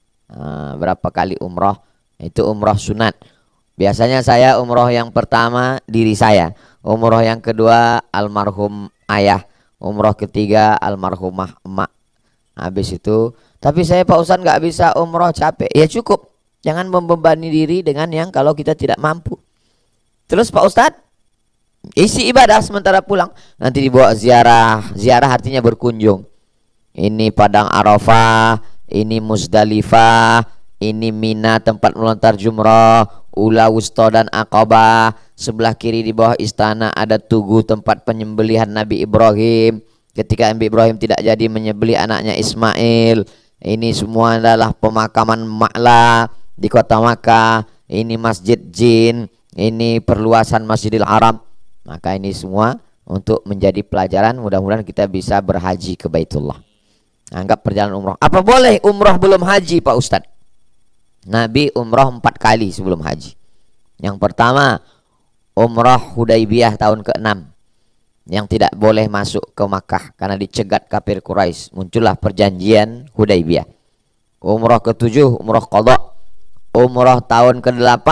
Berapa kali umroh, itu umroh sunat. Biasanya saya umroh yang pertama diri saya, umroh yang kedua almarhum ayah, umroh ketiga almarhumah emak. Habis itu, tapi saya Pak Ustadz nggak bisa umroh, capek. Ya cukup, jangan membebani diri dengan yang kalau kita tidak mampu. Terus Pak Ustadz isi ibadah sementara pulang, nanti dibawa ziarah. Ziarah artinya berkunjung. Ini Padang Arafah, ini Musdalifah, ini Mina tempat melontar jumrah, Ula Wusta dan Aqabah. Sebelah kiri di bawah istana ada Tugu tempat penyembelihan Nabi Ibrahim ketika Nabi Ibrahim tidak jadi menyembelih anaknya Ismail. Ini semua adalah pemakaman Ma'la di kota Makkah. Ini Masjid Jin, ini perluasan Masjidil Haram. Maka ini semua untuk menjadi pelajaran. Mudah-mudahan kita bisa berhaji ke Baitullah. Anggap perjalanan umroh. Apa boleh umroh belum haji Pak Ustadz? Nabi umroh 4 kali sebelum haji. Yang pertama umroh Hudaybiyah tahun ke-6, yang tidak boleh masuk ke Makkah karena dicegat kafir Quraisy. Muncullah perjanjian Hudaybiyah. Umroh ke-7 umroh qadha. Umroh tahun ke-8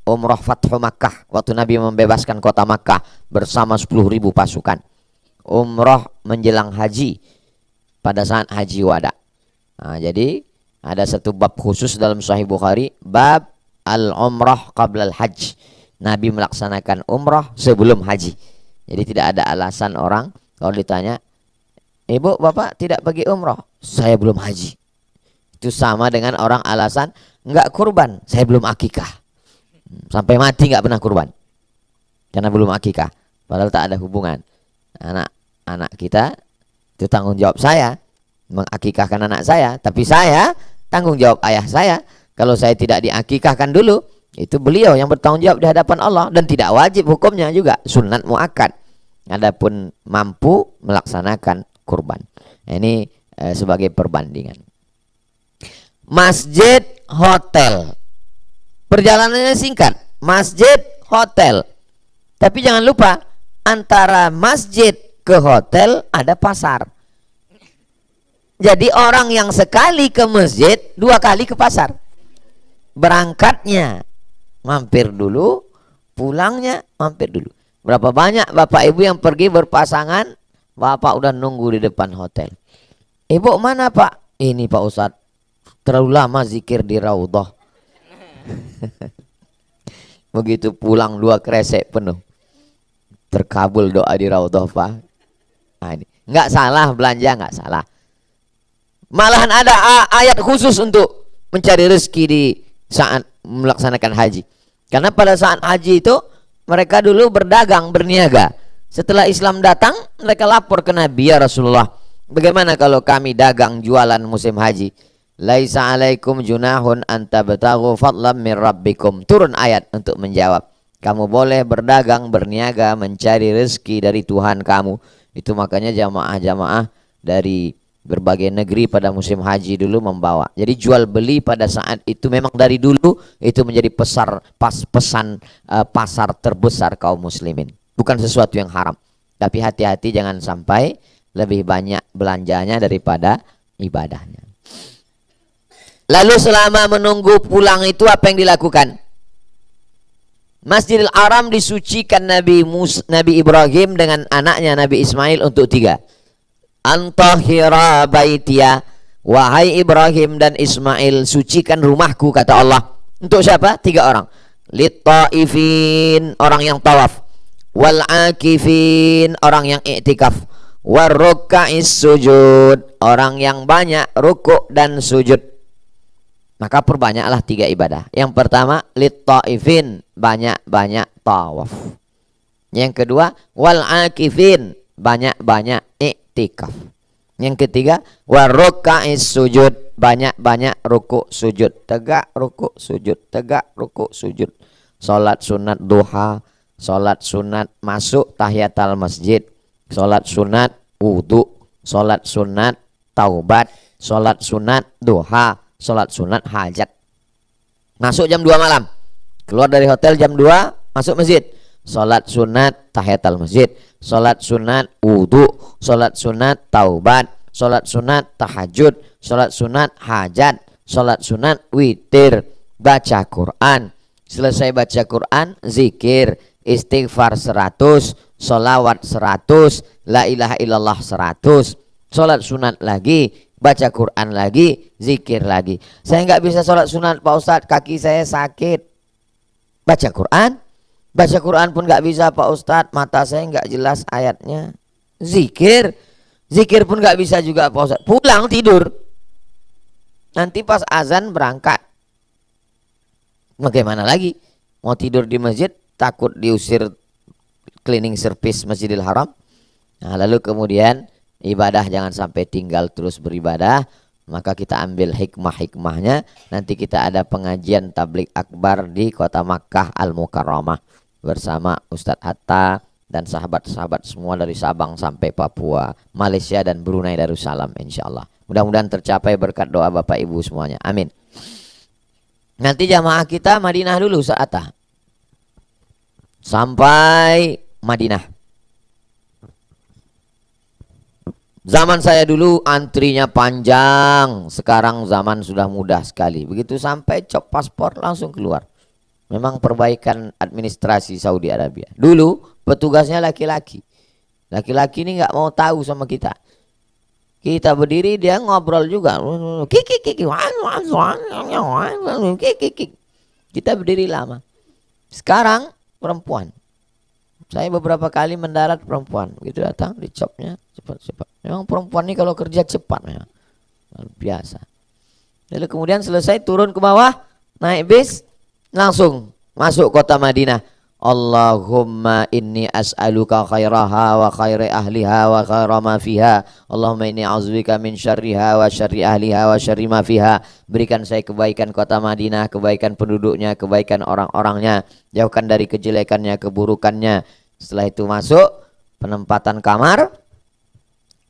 umroh Fathu Makkah, waktu Nabi membebaskan kota Makkah bersama 10.000 pasukan. Umroh menjelang haji pada saat haji wada. Nah, jadi ada satu bab khusus dalam Sahih Bukhari, bab al-umrah qabla al-hajj. Nabi melaksanakan umrah sebelum haji. Jadi tidak ada alasan orang kalau ditanya, ibu bapak tidak pergi umrah, saya belum haji. Itu sama dengan orang alasan enggak kurban, saya belum akikah. Sampai mati enggak pernah kurban karena belum akikah. Padahal tak ada hubungan. Anak kita itu tanggung jawab saya mengakikahkan anak saya, tapi saya tanggung jawab ayah saya. Kalau saya tidak diakikahkan dulu, itu beliau yang bertanggung jawab di hadapan Allah, dan tidak wajib hukumnya juga, sunat muakkad. Adapun mampu melaksanakan kurban. Ini sebagai perbandingan. Masjid, hotel, perjalanannya singkat. Masjid, hotel, tapi jangan lupa antara masjid ke hotel ada pasar. Jadi orang yang sekali ke masjid 2 kali ke pasar. Berangkatnya mampir dulu, pulangnya mampir dulu. Berapa banyak bapak ibu yang pergi berpasangan, bapak udah nunggu di depan hotel. Ibu mana pak? Ini Pak Ustadz, terlalu lama zikir di Raudhah. Begitu pulang 2 kresek penuh, terkabul doa di Raudhah pak. Nah, ini nggak salah belanja, nggak salah. Malahan ada ayat khusus untuk mencari rezeki di saat melaksanakan haji. Karena pada saat haji itu mereka dulu berdagang, berniaga. Setelah Islam datang, mereka lapor ke Nabi, ya Rasulullah, bagaimana kalau kami dagang jualan musim haji? Laisa alaikum junahun antabtaghu fadlan min rabbikum. Turun ayat untuk menjawab. Kamu boleh berdagang, berniaga, mencari rezeki dari Tuhan kamu. Itu makanya jamaah-jamaah dari berbagai negeri pada musim haji dulu membawa. Jadi jual beli pada saat itu memang dari dulu itu menjadi pasar terbesar kaum muslimin. Bukan sesuatu yang haram. Tapi hati-hati jangan sampai lebih banyak belanjanya daripada ibadahnya. Lalu selama menunggu pulang itu apa yang dilakukan? Masjidil Haram disucikan Nabi Ibrahim dengan anaknya Nabi Ismail untuk 3. Antahira baitiya, wahai Ibrahim dan Ismail, sucikan rumahku, kata Allah. Untuk siapa? 3 orang. Lit-taifin, orang yang tawaf. Wal-akifin, orang yang i'tikaf. Warruka'is sujud, orang yang banyak rukuk dan sujud. Maka perbanyaklah 3 ibadah. Yang pertama, lit-taifin, banyak-banyak tawaf. Yang kedua, wal-akifin, banyak-banyak i'tikaf. Yang ketiga, warruka'is sujud, banyak-banyak rukuk sujud. Tegak rukuk sujud, tegak rukuk sujud. Salat sunat duha, salat sunat masuk tahiyatul masjid, salat sunat wudu, salat sunat taubat, salat sunat duha, salat sunat hajat. Masuk jam 2 malam, keluar dari hotel jam 2, masuk masjid. Salat sunat tahiyatul masjid, salat sunat wudu, salat sunat taubat, salat sunat tahajud, salat sunat hajat, salat sunat witir, baca Quran. Selesai baca Quran, zikir, istighfar 100, solawat 100, la ilaha illallah 100, salat sunat lagi, baca Quran lagi, zikir lagi. Saya nggak bisa salat sunat Pak Ustadz, kaki saya sakit. Baca Quran. Baca Quran pun nggak bisa Pak Ustadz, mata saya nggak jelas ayatnya. Zikir pun nggak bisa juga Pak Ustadz. Pulang tidur. Nanti pas azan berangkat. Bagaimana lagi? Mau tidur di masjid, takut diusir cleaning service Masjidil Haram. Nah, lalu kemudian ibadah jangan sampai tinggal terus beribadah. Maka kita ambil hikmah-hikmahnya. Nanti kita ada pengajian tablik akbar di kota Makkah Al-Mukarramah bersama Ustadz Hatta, dan sahabat-sahabat semua dari Sabang sampai Papua, Malaysia dan Brunei Darussalam insyaallah. Mudah-mudahan tercapai berkat doa Bapak Ibu semuanya. Amin. Nanti jamaah kita Madinah dulu saatah. Sampai Madinah. Zaman saya dulu antrinya panjang, sekarang zaman sudah mudah sekali. Begitu sampai cop paspor langsung keluar. Memang perbaikan administrasi Saudi Arabia. Dulu petugasnya laki-laki. Laki-laki ini nggak mau tahu sama kita. Kita berdiri dia ngobrol juga. Kita berdiri lama. Sekarang perempuan. Saya beberapa kali mendarat perempuan. Begitu datang dicopnya cepat-cepat. Memang perempuan ini kalau kerja cepat memang. Luar biasa. Lalu kemudian selesai turun ke bawah, naik bis, langsung masuk kota Madinah. Allahumma inni as'aluka khairaha wa khairi ahliha wa khaira ma fiha. Allahumma inni a'udzubika min syarriha wa syarri ahliha wa syarri ma fiha. Berikan saya kebaikan kota Madinah, kebaikan penduduknya, kebaikan orang-orangnya. Jauhkan dari kejelekannya, keburukannya. Setelah itu masuk penempatan kamar.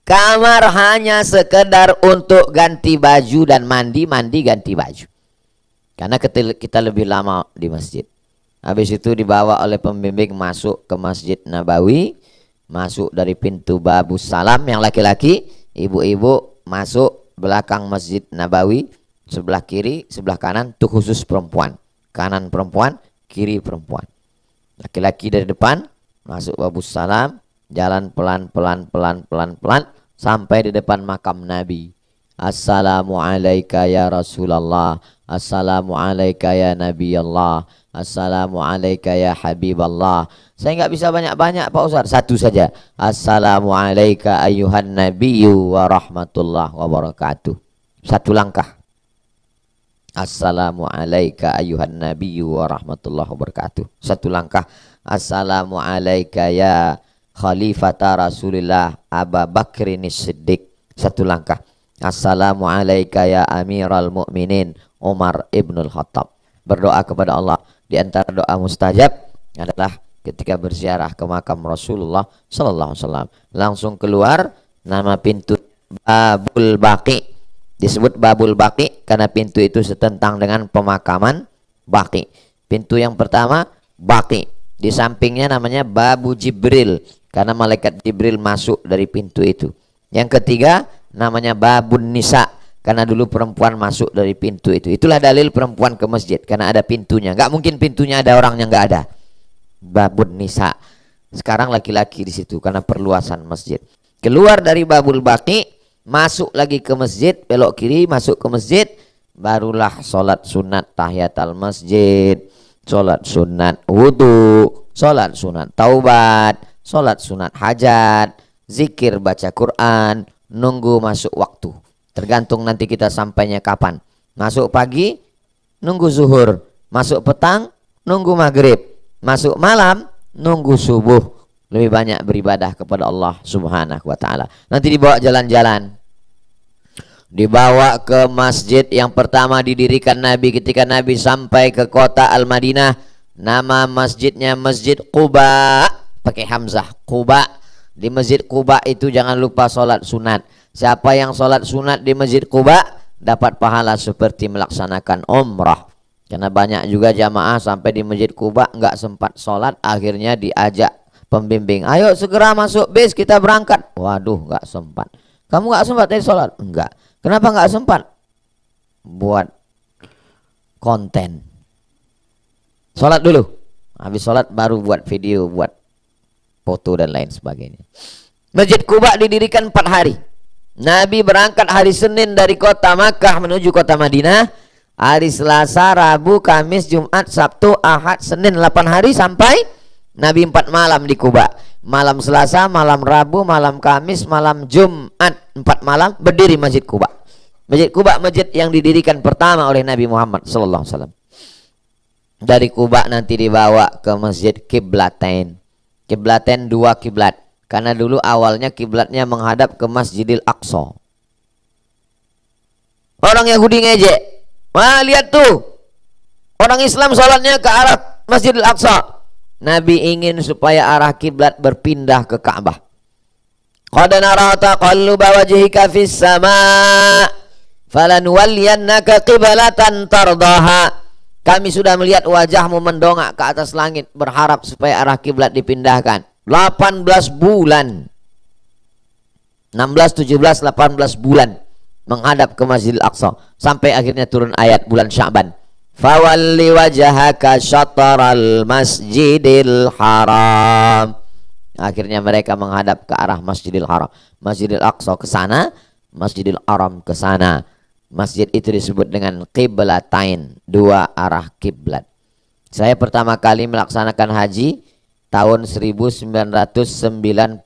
Kamar hanya sekedar untuk ganti baju dan mandi ganti baju. Karena kita lebih lama di masjid. Habis itu dibawa oleh pembimbing masuk ke Masjid Nabawi. Masuk dari pintu Babus Salam yang laki-laki. Ibu-ibu masuk belakang Masjid Nabawi. Sebelah kiri, sebelah kanan itu khusus perempuan. Kanan perempuan, kiri perempuan. Laki-laki dari depan masuk Babus Salam. Jalan pelan-pelan sampai di depan makam Nabi. Assalamualaikum ya Rasulullah. Assalamualaikum ya Nabi Allah. Assalamualaikum ya Habiballah. Saya nggak bisa banyak-banyak Pak Ustaz, satu saja. Assalamualaikum ayuhan nabiyyu wa rahmatullah wa barakatuh. Satu langkah. Assalamualaikum ayuhan nabiyyu wa rahmatullah wa barakatuh. Satu langkah. Assalamualaikum ya Khalifata Rasulillah Abu Bakrin Siddiq. Satu langkah. Assalamualaikum ya Amiral Mu'minin Umar Ibnul Khattab. Berdoa kepada Allah. Di antara doa mustajab adalah ketika berziarah ke makam Rasulullah sallallahu alaihi wasallam. Langsung keluar, nama pintu Babul Baqi. Disebut Babul Baqi karena pintu itu setentang dengan pemakaman Baqi. Pintu yang pertama Baqi. Di sampingnya namanya Babu Jibril karena malaikat Jibril masuk dari pintu itu. Yang ketiga namanya Babun Nisa karena dulu perempuan masuk dari pintu itu. Itulah dalil perempuan ke masjid karena ada pintunya. Nggak mungkin pintunya ada orangnya, nggak ada. Babun Nisa. Sekarang laki-laki di situ karena perluasan masjid. Keluar dari Babul Baqi, masuk lagi ke masjid, belok kiri masuk ke masjid, barulah sholat sunat tahiyatul masjid, sholat sunat wudu, sholat sunat taubat, sholat sunat hajat, zikir baca Quran, nunggu masuk waktu. Tergantung nanti kita sampainya kapan. Masuk pagi, nunggu zuhur. Masuk petang, nunggu maghrib. Masuk malam, nunggu subuh. Lebih banyak beribadah kepada Allah subhanahu wa ta'ala. Nanti dibawa jalan-jalan. Dibawa ke masjid yang pertama didirikan Nabi ketika Nabi sampai ke kota Al-Madinah. Nama masjidnya Masjid Quba. Pakai hamzah, Quba. Di Masjid Quba itu jangan lupa sholat sunat. Siapa yang sholat sunat di Masjid Quba dapat pahala seperti melaksanakan umrah. Karena banyak juga jamaah sampai di Masjid Quba nggak sempat sholat, akhirnya diajak pembimbing, ayo segera masuk bis kita berangkat. Waduh, nggak sempat. Kamu nggak sempat tadi sholat? Enggak. Kenapa nggak sempat? Buat konten. Sholat dulu. Habis sholat baru buat video, buat foto dan lain sebagainya. Masjid Quba didirikan 4 hari. Nabi berangkat hari Senin dari kota Makkah menuju kota Madinah. Hari Selasa, Rabu, Kamis, Jumat, Sabtu, Ahad, Senin 8 hari sampai Nabi 4 malam di Quba. Malam Selasa, malam Rabu, malam Kamis, malam Jumat, 4 malam berdiri Masjid Quba. Masjid Quba masjid yang didirikan pertama oleh Nabi Muhammad sallallahu alaihi wasallam. Dari Quba nanti dibawa ke Masjid Qiblatain. Qiblatain 2 kiblat. Karena dulu awalnya kiblatnya menghadap ke Masjidil Aqsa. Orang Yahudi ngejek. Wah, lihat tuh. Orang Islam sholatnya ke arah Masjidil Aqsa. Nabi ingin supaya arah kiblat berpindah ke Ka'bah. Qad nara taqalluba wajhika fis sama' falanuwalliyannaka qiblatan tardaha. Kami sudah melihat wajahmu mendongak ke atas langit, berharap supaya arah kiblat dipindahkan. 18 bulan. 16, 17, 18 bulan menghadap ke Masjidil Aqsa sampai akhirnya turun ayat bulan Sya'ban. Fawalli wajhaka syatral masjidil haram. Akhirnya mereka menghadap ke arah Masjidil Haram. Masjidil Aqsa ke sana, Masjidil Haram ke sana. Masjid itu disebut dengan qiblatain, dua arah kiblat. Saya pertama kali melaksanakan haji tahun 1992.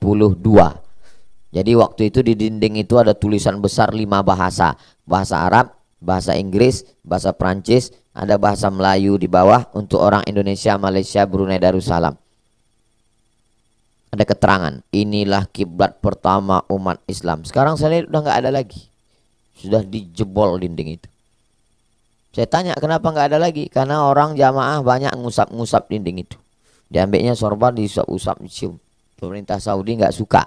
Jadi waktu itu di dinding itu ada tulisan besar 5 bahasa. Bahasa Arab, bahasa Inggris, bahasa Prancis, ada bahasa Melayu di bawah untuk orang Indonesia, Malaysia, Brunei Darussalam. Ada keterangan, inilah kiblat pertama umat Islam. Sekarang saya lihat udah nggak ada lagi. Sudah dijebol dinding itu. Saya tanya kenapa nggak ada lagi? Karena orang jamaah banyak ngusap-ngusap dinding itu. Diambilnya sorban, diusap-usap, dicium. Pemerintah Saudi nggak suka.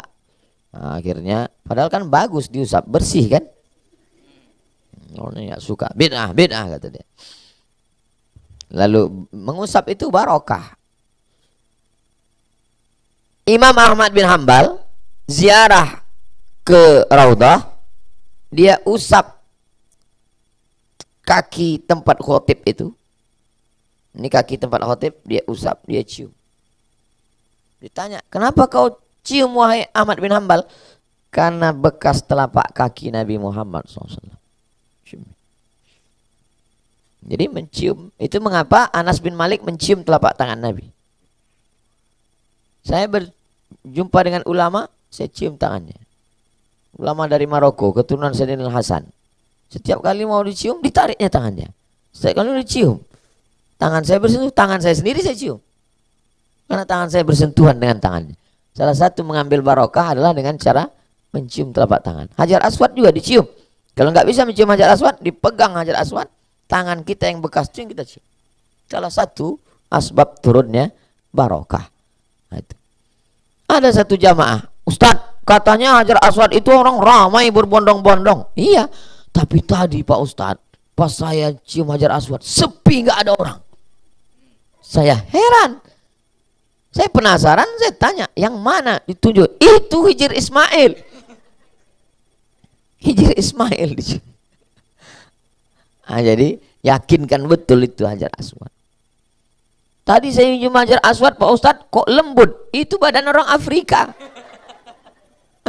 Nah, akhirnya, padahal kan bagus diusap, bersih kan? Orang nggak suka. Bid'ah, bid'ah kata dia. Lalu mengusap itu barokah. Imam Ahmad bin Hambal ziarah ke Raudah, dia usap kaki tempat khotib itu. Ini kaki tempat khotib, dia usap, dia cium. Ditanya, kenapa kau cium wahai Ahmad bin Hambal? Karena bekas telapak kaki Nabi Muhammad SAW. Jadi mencium, itu mengapa Anas bin Malik mencium telapak tangan Nabi. Saya berjumpa dengan ulama, saya cium tangannya. Ulama dari Maroko, keturunan Sayyidina Hasan. Setiap kali mau dicium, ditariknya tangannya. Setiap kali dicium, tangan saya bersentuh, tangan saya sendiri saya cium. Karena tangan saya bersentuhan dengan tangannya. Salah satu mengambil barokah adalah dengan cara mencium telapak tangan. Hajar Aswad juga dicium. Kalau nggak bisa mencium Hajar Aswad, dipegang Hajar Aswad, tangan kita yang bekas cium kita cium. Salah satu asbab turunnya barokah. Nah, itu. Ada satu jamaah, Ustadz, katanya Hajar Aswad itu orang ramai berbondong-bondong. Iya, tapi tadi Pak Ustadz, pas saya cium Hajar Aswad, sepi, nggak ada orang. Saya heran. Saya penasaran, saya tanya, yang mana? Ditunjuk, itu Hijir Ismail. Hijir Ismail. Nah, jadi yakinkan betul itu Hajar Aswad. Tadi saya cium Hajar Aswad Pak Ustadz, kok lembut? Itu badan orang Afrika.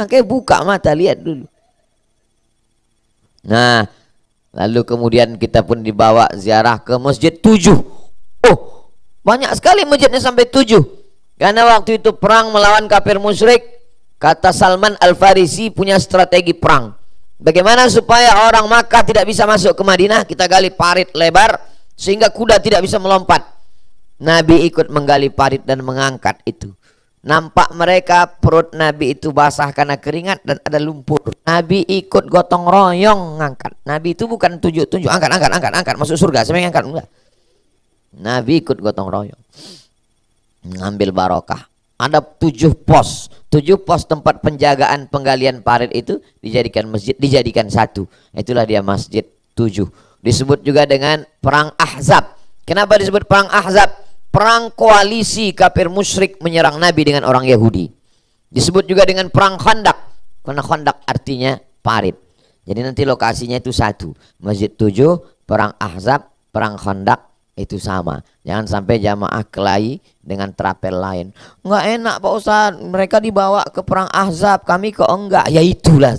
Makanya buka mata, lihat dulu. Nah, lalu kemudian kita pun dibawa ziarah ke Masjid 7. Oh, banyak sekali masjidnya sampai 7. Karena waktu itu perang melawan kafir musyrik. Kata Salman Al-Farisi punya strategi perang. Bagaimana supaya orang Makkah tidak bisa masuk ke Madinah? Kita gali parit lebar sehingga kuda tidak bisa melompat. Nabi ikut menggali parit dan mengangkat itu. Nampak mereka perut Nabi itu basah karena keringat dan ada lumpur. Nabi ikut gotong royong ngangkat. Nabi itu bukan tunjuk-tunjuk, angkat, masuk surga. Siapa yang angkat? Enggak. Nabi ikut gotong royong. Ngambil barokah. Ada 7 pos. 7 pos tempat penjagaan penggalian parit itu dijadikan masjid, dijadikan satu. Itulah dia Masjid 7. Disebut juga dengan Perang Ahzab. Kenapa disebut Perang Ahzab? Perang koalisi kafir musyrik menyerang Nabi dengan orang Yahudi. Disebut juga dengan Perang Khandaq. Karena Khandaq artinya parit. Jadi nanti lokasinya itu satu. Masjid 7, Perang Ahzab, Perang Khandaq itu sama. Jangan sampai jamaah kelahi dengan terapel lain. Enggak enak Pak Ustaz, mereka dibawa ke Perang Ahzab, kami kok enggak. Ya itulah.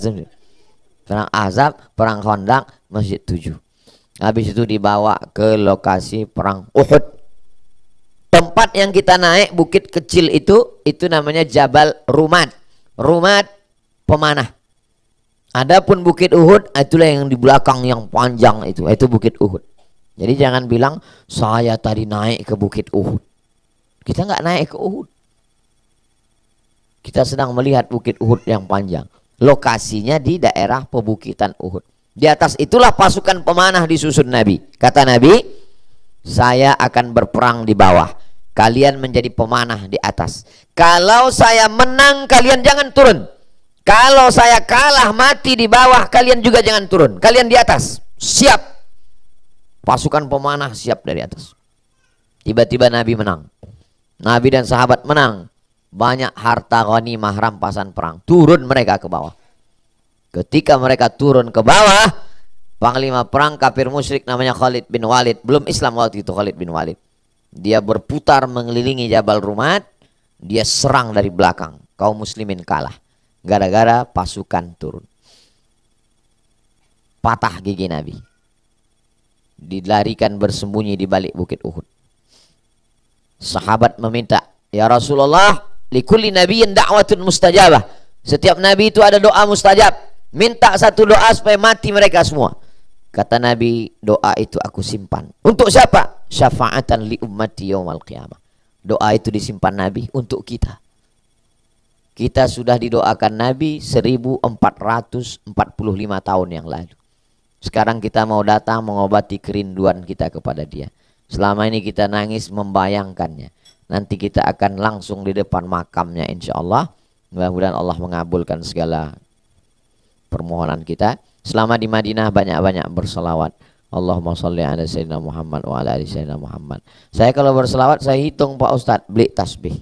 Perang Ahzab, Perang Khandaq, Masjid 7. Habis itu dibawa ke lokasi Perang Uhud. Tempat yang kita naik, bukit kecil itu namanya Jabal Rumad. Rumad pemanah. Adapun bukit Uhud, itulah yang di belakang yang panjang itu bukit Uhud. Jadi jangan bilang saya tadi naik ke bukit Uhud. Kita nggak naik ke Uhud. Kita sedang melihat bukit Uhud yang panjang. Lokasinya di daerah pebukitan Uhud. Di atas itulah pasukan pemanah disusun Nabi. Kata Nabi, saya akan berperang di bawah. kalian menjadi pemanah di atas. Kalau saya menang, kalian jangan turun. Kalau saya kalah mati di bawah, kalian juga jangan turun. Kalian di atas, siap. Pasukan pemanah siap dari atas. Tiba-tiba Nabi menang. Nabi dan sahabat menang. Banyak harta ghanimah rampasan perang. Turun mereka ke bawah. Ketika mereka turun ke bawah, panglima perang kafir musyrik namanya Khalid bin Walid. Belum Islam waktu itu Khalid bin Walid. Dia berputar mengelilingi Jabal Rumat. Dia serang dari belakang. Kaum muslimin kalah. Gara-gara pasukan turun. Patah gigi Nabi. Dilarikan bersembunyi di balik bukit Uhud. Sahabat meminta, ya Rasulullah, likulli nabiyyin da'watun mustajabah. Setiap nabi itu ada doa mustajab. Minta satu doa supaya mati mereka semua. Kata Nabi, doa itu aku simpan. Untuk siapa? Syafa'atan li ummati yaumal qiyamah. Doa itu disimpan Nabi untuk kita. Kita sudah didoakan Nabi 1445 tahun yang lalu. Sekarang kita mau datang mengobati kerinduan kita kepada dia. Selama ini kita nangis membayangkannya. Nanti kita akan langsung di depan makamnya insya Allah. Mudah-mudahan Allah mengabulkan segala permohonan kita. Selama di Madinah banyak-banyak berselawat. Allahumma sholli ala sayyidina Muhammad wa ala ali sayyidina Muhammad. Saya kalau berselawat saya hitung Pak Ustadz, beli tasbih.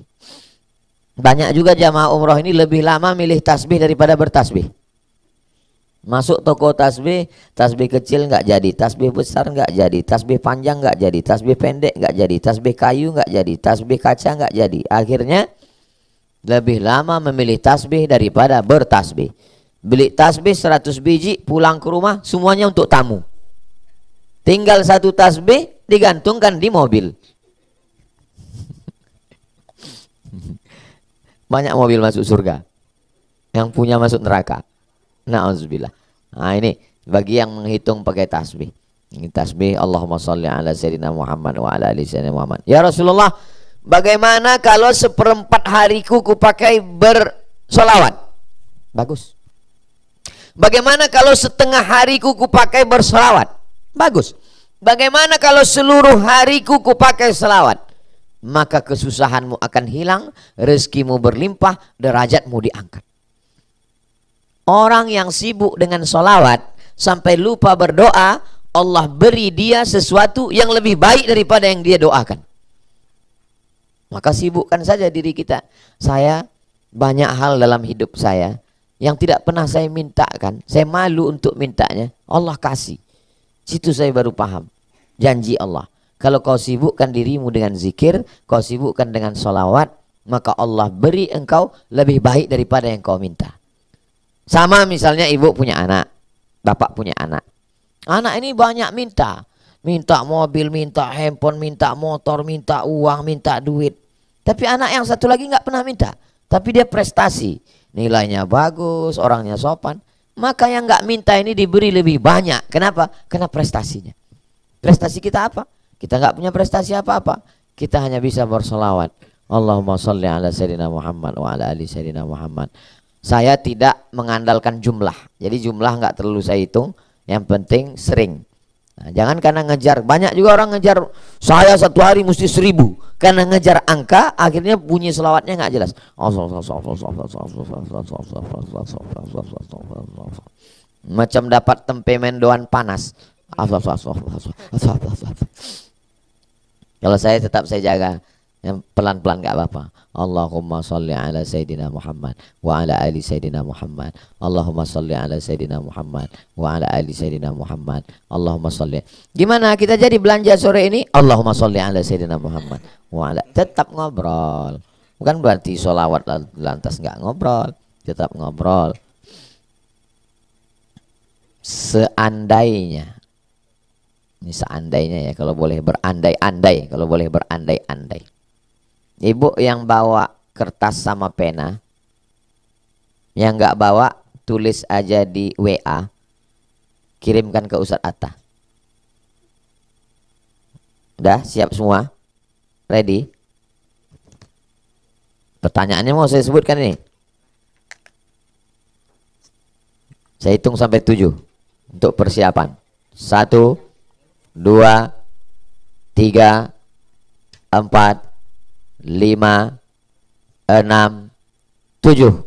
Banyak juga jamaah umroh ini lebih lama milih tasbih daripada bertasbih. Masuk toko tasbih, tasbih kecil nggak jadi, tasbih besar nggak jadi, tasbih panjang nggak jadi, tasbih pendek nggak jadi, tasbih kayu nggak jadi, tasbih kaca nggak jadi. Akhirnya lebih lama memilih tasbih daripada bertasbih. Beli tasbih 100 biji, pulang ke rumah semuanya untuk tamu. Tinggal satu tasbih digantungkan di mobil. Banyak mobil masuk surga, yang punya masuk neraka. Na'udzubillah. Nah ini bagi yang menghitung pakai tasbih. Ini tasbih Allahumma sholli ala sayyidina Muhammad wa ala ali sayyidina Muhammad. Ya Rasulullah, bagaimana kalau seperempat hariku kupakai bersolawat? Bagus. Bagaimana kalau setengah hariku kupakai bersolawat? Bagus. Bagaimana kalau seluruh hariku kupakai selawat? Maka kesusahanmu akan hilang, rezekimu berlimpah, derajatmu diangkat. Orang yang sibuk dengan solawat sampai lupa berdoa, Allah beri dia sesuatu yang lebih baik daripada yang dia doakan. Maka sibukkan saja diri kita. Saya banyak hal dalam hidup saya yang tidak pernah saya mintakan. Saya malu untuk mintanya. Allah kasih. Situ saya baru paham janji Allah. Kalau kau sibukkan dirimu dengan zikir, kau sibukkan dengan solawat, maka Allah beri engkau lebih baik daripada yang kau minta. Sama misalnya ibu punya anak, bapak punya anak. Anak ini banyak minta. Minta mobil, minta handphone, minta motor, minta uang, minta duit. Tapi anak yang satu lagi nggak pernah minta. Tapi dia prestasi. Nilainya bagus, orangnya sopan. Maka yang nggak minta ini diberi lebih banyak. Kenapa? Karena prestasinya. Prestasi kita apa? Kita nggak punya prestasi apa-apa. Kita hanya bisa bersolawat. Allahumma sholli ala sayyidina Muhammad wa ala ali sayyidina Muhammad. Saya tidak mengandalkan jumlah. Jadi jumlah nggak terlalu saya hitung. Yang penting sering. Nah, jangan karena ngejar. Banyak juga orang ngejar. Saya satu hari mesti 1000. Karena ngejar angka, akhirnya bunyi selawatnya nggak jelas. Macam dapat tempe mendoan panas. Kalau saya tetap saya jaga, yang pelan-pelan nggak apa-apa. Allahumma sholli ala sayyidina Muhammad wa ala ali sayyidina Muhammad. Allahumma sholli ala sayyidina Muhammad wa ala ali sayyidina Muhammad. Allahumma sholli. Gimana kita jadi belanja sore ini? Allahumma sholli ala sayyidina Muhammad wa ala. Tetap ngobrol. Bukan berarti sholawat lantas nggak ngobrol. Tetap ngobrol. Seandainya, ini seandainya ya, kalau boleh berandai-andai, kalau boleh berandai-andai. Ibu yang bawa kertas sama pena, yang nggak bawa tulis aja di WA, kirimkan ke Ustadz Atta. Udah siap semua? Ready? Pertanyaannya mau saya sebutkan ini. Saya hitung sampai 7 untuk persiapan. 1, 2, 3, 4, 5, 6, 7.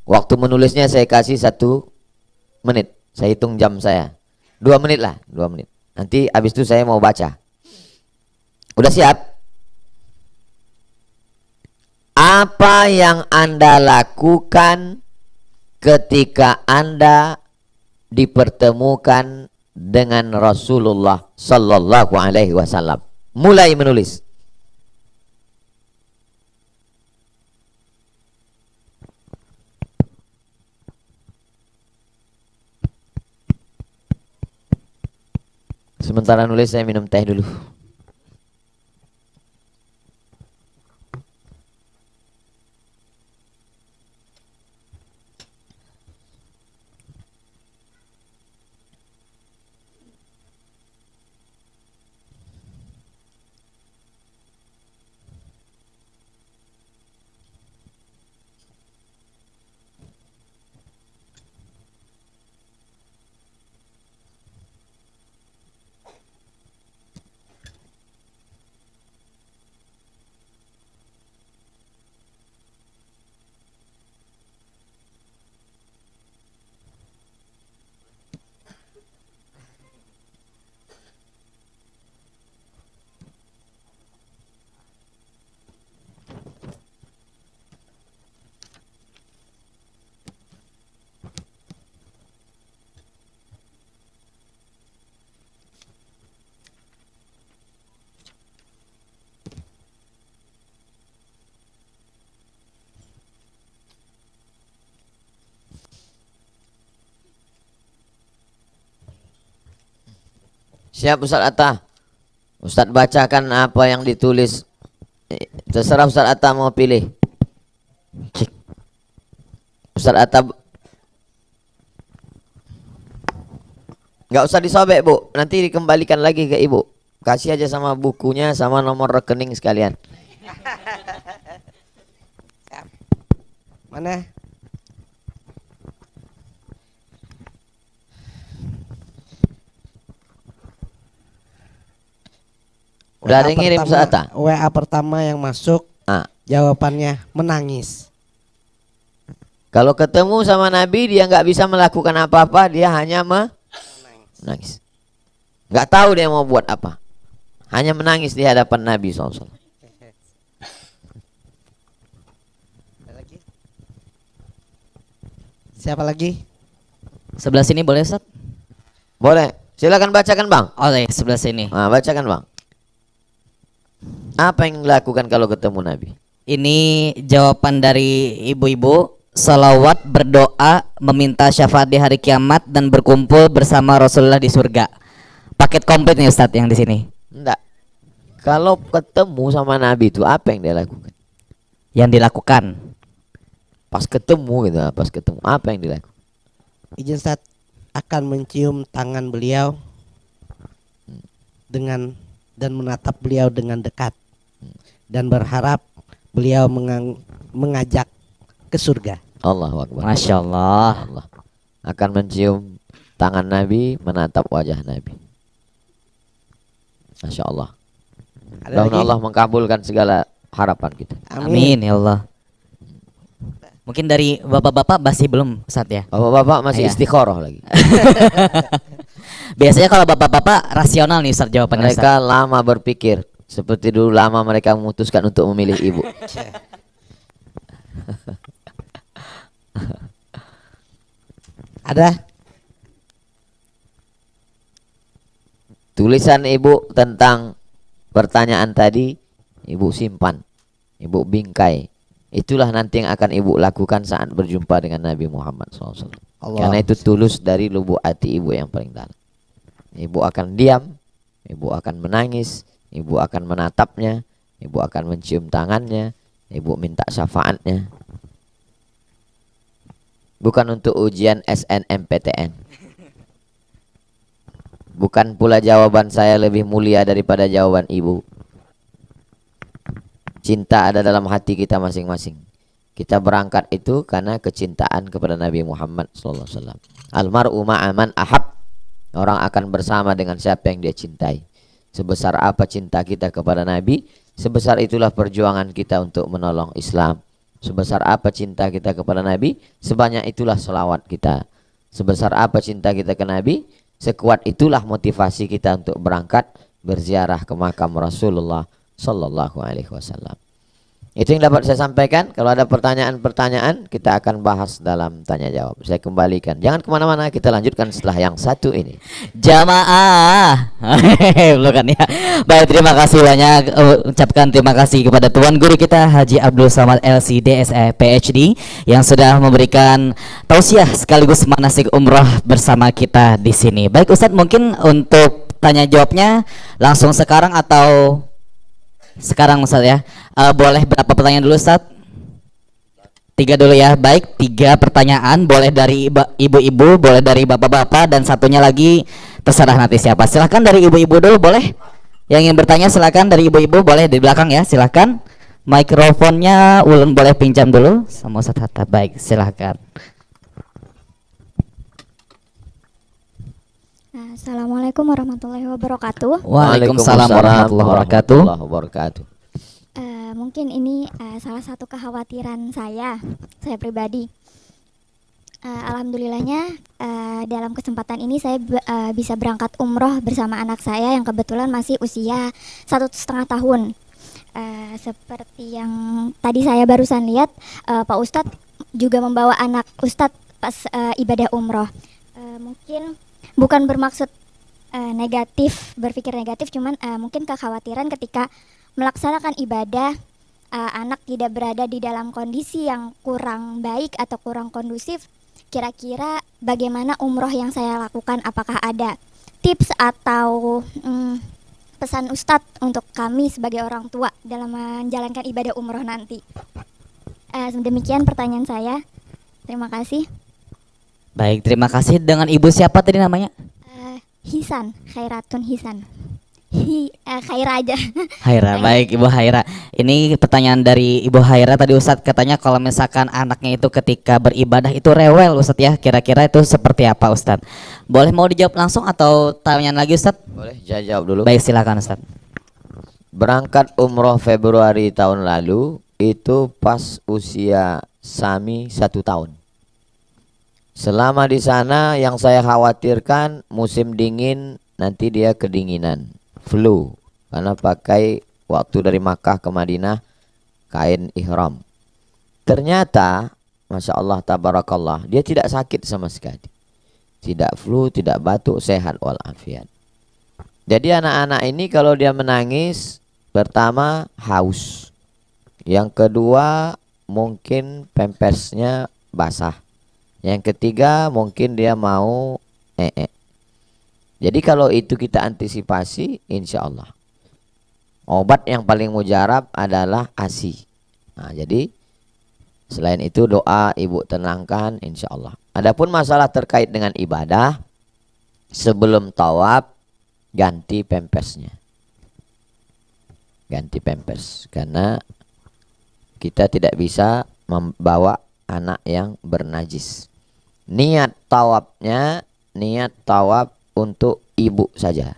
Waktu menulisnya saya kasih 1 menit. Saya hitung jam saya. 2 menit lah, 2 menit. Nanti habis itu saya mau baca. Udah siap? Apa yang Anda lakukan ketika Anda dipertemukan dengan Rasulullah sallallahu alaihi wasallam? Mulai menulis. Sementara nulis saya minum teh dulu. Siap Ustaz Atta. Ustaz bacakan apa yang ditulis. Terserah Ustaz Atta mau pilih. Cik. Ustaz Atta nggak usah disobek Bu, nanti dikembalikan lagi ke Ibu. Kasih aja sama bukunya sama nomor rekening sekalian. Mana? Udah ada yang ngirim Ustaz Atta? WA pertama yang masuk, jawabannya menangis. Kalau ketemu sama Nabi dia nggak bisa melakukan apa-apa, dia hanya menangis. Nggak tahu dia mau buat apa, hanya menangis di hadapan Nabi SAW. Siapa lagi? Sebelah sini boleh Ustaz? Boleh, silakan bacakan Bang. Oleh sebelah sini. Nah, bacakan Bang. Apa yang dilakukan kalau ketemu Nabi? Ini jawaban dari ibu-ibu. Salawat, berdoa, meminta syafaat di hari kiamat, dan berkumpul bersama Rasulullah di surga. Paket komplit nih Ustadz yang di sini. Enggak. Kalau ketemu sama Nabi itu apa yang dia lakukan? Yang dilakukan. Pas ketemu gitu, pas ketemu apa yang dilakukan? Izin Ustaz, akan mencium tangan beliau dengan dan menatap beliau dengan dekat dan berharap beliau mengajak ke surga. Allahu Akbar. Masya Allah. Allah. Akan mencium tangan Nabi, menatap wajah Nabi. Masya Allah. Mudah-mudahan Allah mengkabulkan segala harapan kita. Amin ya Allah. Mungkin dari bapak-bapak masih belum Ustadz ya? Bapak-bapak masih istikharah lagi. Biasanya kalau bapak-bapak rasional nih Ustadz jawabannya. Mereka lama berpikir. Seperti dulu lama mereka memutuskan untuk memilih ibu. Ada tulisan ibu tentang pertanyaan tadi, ibu simpan, ibu bingkai. Itulah nanti yang akan ibu lakukan saat berjumpa dengan Nabi Muhammad SAW. Karena itu tulus dari lubuk hati ibu yang paling dalam. Ibu akan diam, ibu akan menangis, ibu akan menatapnya, ibu akan mencium tangannya, ibu minta syafaatnya. Bukan untuk ujian SNMPTN. Bukan pula jawaban saya lebih mulia daripada jawaban ibu. Cinta ada dalam hati kita masing-masing. Kita berangkat itu karena kecintaan kepada Nabi Muhammad SAW. Almar'u ma'aman ahab. Orang akan bersama dengan siapa yang dia cintai. Sebesar apa cinta kita kepada Nabi, sebesar itulah perjuangan kita untuk menolong Islam. Sebesar apa cinta kita kepada Nabi, sebanyak itulah selawat kita. Sebesar apa cinta kita ke Nabi, sekuat itulah motivasi kita untuk berangkat berziarah ke makam Rasulullah Sallallahu Alaihi Wasallam. Itu yang dapat saya sampaikan. Kalau ada pertanyaan-pertanyaan, kita akan bahas dalam tanya jawab. Saya kembalikan. Jangan kemana-mana, kita lanjutkan setelah yang satu ini. Jamaah. Bukan ya. Baik, terima kasih banyak. Ucapkan terima kasih kepada Tuan Guru kita Haji Abdul Samad LC DSE PhD yang sudah memberikan tausiah sekaligus manasik umrah bersama kita di sini. Baik Ustadz, mungkin untuk tanya jawabnya langsung sekarang atau sekarang Ustaz ya. Boleh berapa pertanyaan dulu Ustaz? 3 dulu ya. Baik, 3 pertanyaan, boleh dari ibu-ibu, boleh dari bapak-bapak, dan satunya lagi terserah nanti siapa. Silahkan dari ibu-ibu dulu, boleh? Yang ingin bertanya silakan dari ibu-ibu, boleh di belakang ya, silakan. Mikrofonnya ulun boleh pinjam dulu sama Ustaz Hatta. Baik, silakan. Assalamualaikum warahmatullahi wabarakatuh. Waalaikumsalam warahmatullahi wabarakatuh. Mungkin ini salah satu kekhawatiran saya pribadi. Alhamdulillahnya dalam kesempatan ini saya bisa berangkat umroh bersama anak saya yang kebetulan masih usia 1,5 tahun. Seperti yang tadi saya barusan lihat, Pak Ustadz juga membawa anak Ustadz pas ibadah umroh. Mungkin bukan bermaksud negatif, berpikir negatif, cuman mungkin kekhawatiran ketika melaksanakan ibadah, anak tidak berada di dalam kondisi yang kurang baik atau kurang kondusif. Kira-kira bagaimana umroh yang saya lakukan? Apakah ada tips atau pesan Ustadz untuk kami sebagai orang tua dalam menjalankan ibadah umroh nanti? Demikian pertanyaan saya. Terima kasih. Baik, terima kasih. Dengan ibu siapa tadi namanya? Hisan, Khairatun Hisan. Khaira aja. Haira, baik Ibu Haira. Ini pertanyaan dari Ibu Haira tadi Ustadz, katanya kalau misalkan anaknya itu ketika beribadah itu rewel Ustadz ya, kira-kira itu seperti apa Ustadz? Boleh mau dijawab langsung atau tanya lagi Ustadz? Boleh, saya jawab dulu. Baik, silakan Ustadz. Berangkat umroh Februari tahun lalu itu pas usia Sami 1 tahun. Selama di sana yang saya khawatirkan musim dingin nanti dia kedinginan, flu, karena pakai waktu dari Makkah ke Madinah kain ihram. Ternyata Masya Allah tabarakallah, dia tidak sakit sama sekali, tidak flu, tidak batuk, sehat walafiat. Jadi anak-anak ini kalau dia menangis, pertama haus, yang kedua mungkin pempesnya basah, yang ketiga mungkin dia mau Jadi kalau itu kita antisipasi, insya Allah obat yang paling mujarab adalah ASI. Nah, jadi selain itu doa ibu tenangkan, insya Allah. Adapun masalah terkait dengan ibadah, sebelum tawaf ganti pempesnya, ganti pempes, karena kita tidak bisa membawa anak yang bernajis. Niat tawafnya, niat tawaf untuk ibu saja.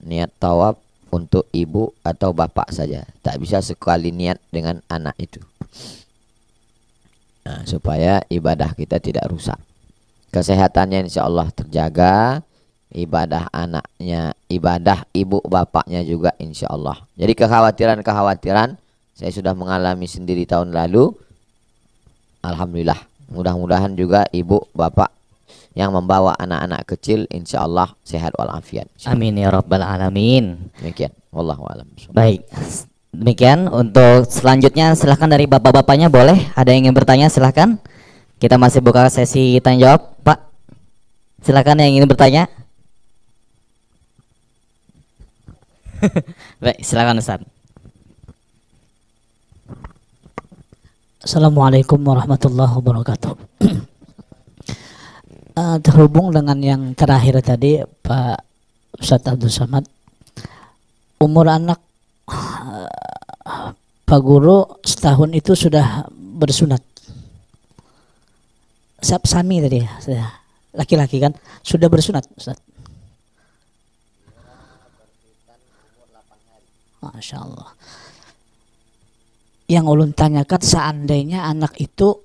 Niat tawaf untuk ibu atau bapak saja. Tak bisa sekali niat dengan anak itu. Nah, supaya ibadah kita tidak rusak. Kesehatannya insya Allah terjaga. Ibadah anaknya, ibadah ibu bapaknya juga insya Allah. Jadi kekhawatiran-kekhawatiran saya sudah mengalami sendiri tahun lalu. Alhamdulillah. Mudah-mudahan juga ibu bapak yang membawa anak-anak kecil insya Allah sehat walafiat. Amin ya rabbal alamin. Demikian. Wallahu a'lam. Baik, demikian untuk selanjutnya silahkan dari bapak-bapaknya, boleh ada yang ingin bertanya silahkan. Kita masih buka sesi tanya jawab Pak. Silakan yang ingin bertanya. Baik, silakan Ustaz. Assalamualaikum warahmatullahi wabarakatuh. Terhubung dengan yang terakhir tadi Pak Ustadz Abdul Samad, umur anak Pak Guru setahun itu sudah bersunat. Sami tadi ya, laki-laki kan sudah bersunat Ustadz. Masya Allah. Yang ulun tanyakan, seandainya anak itu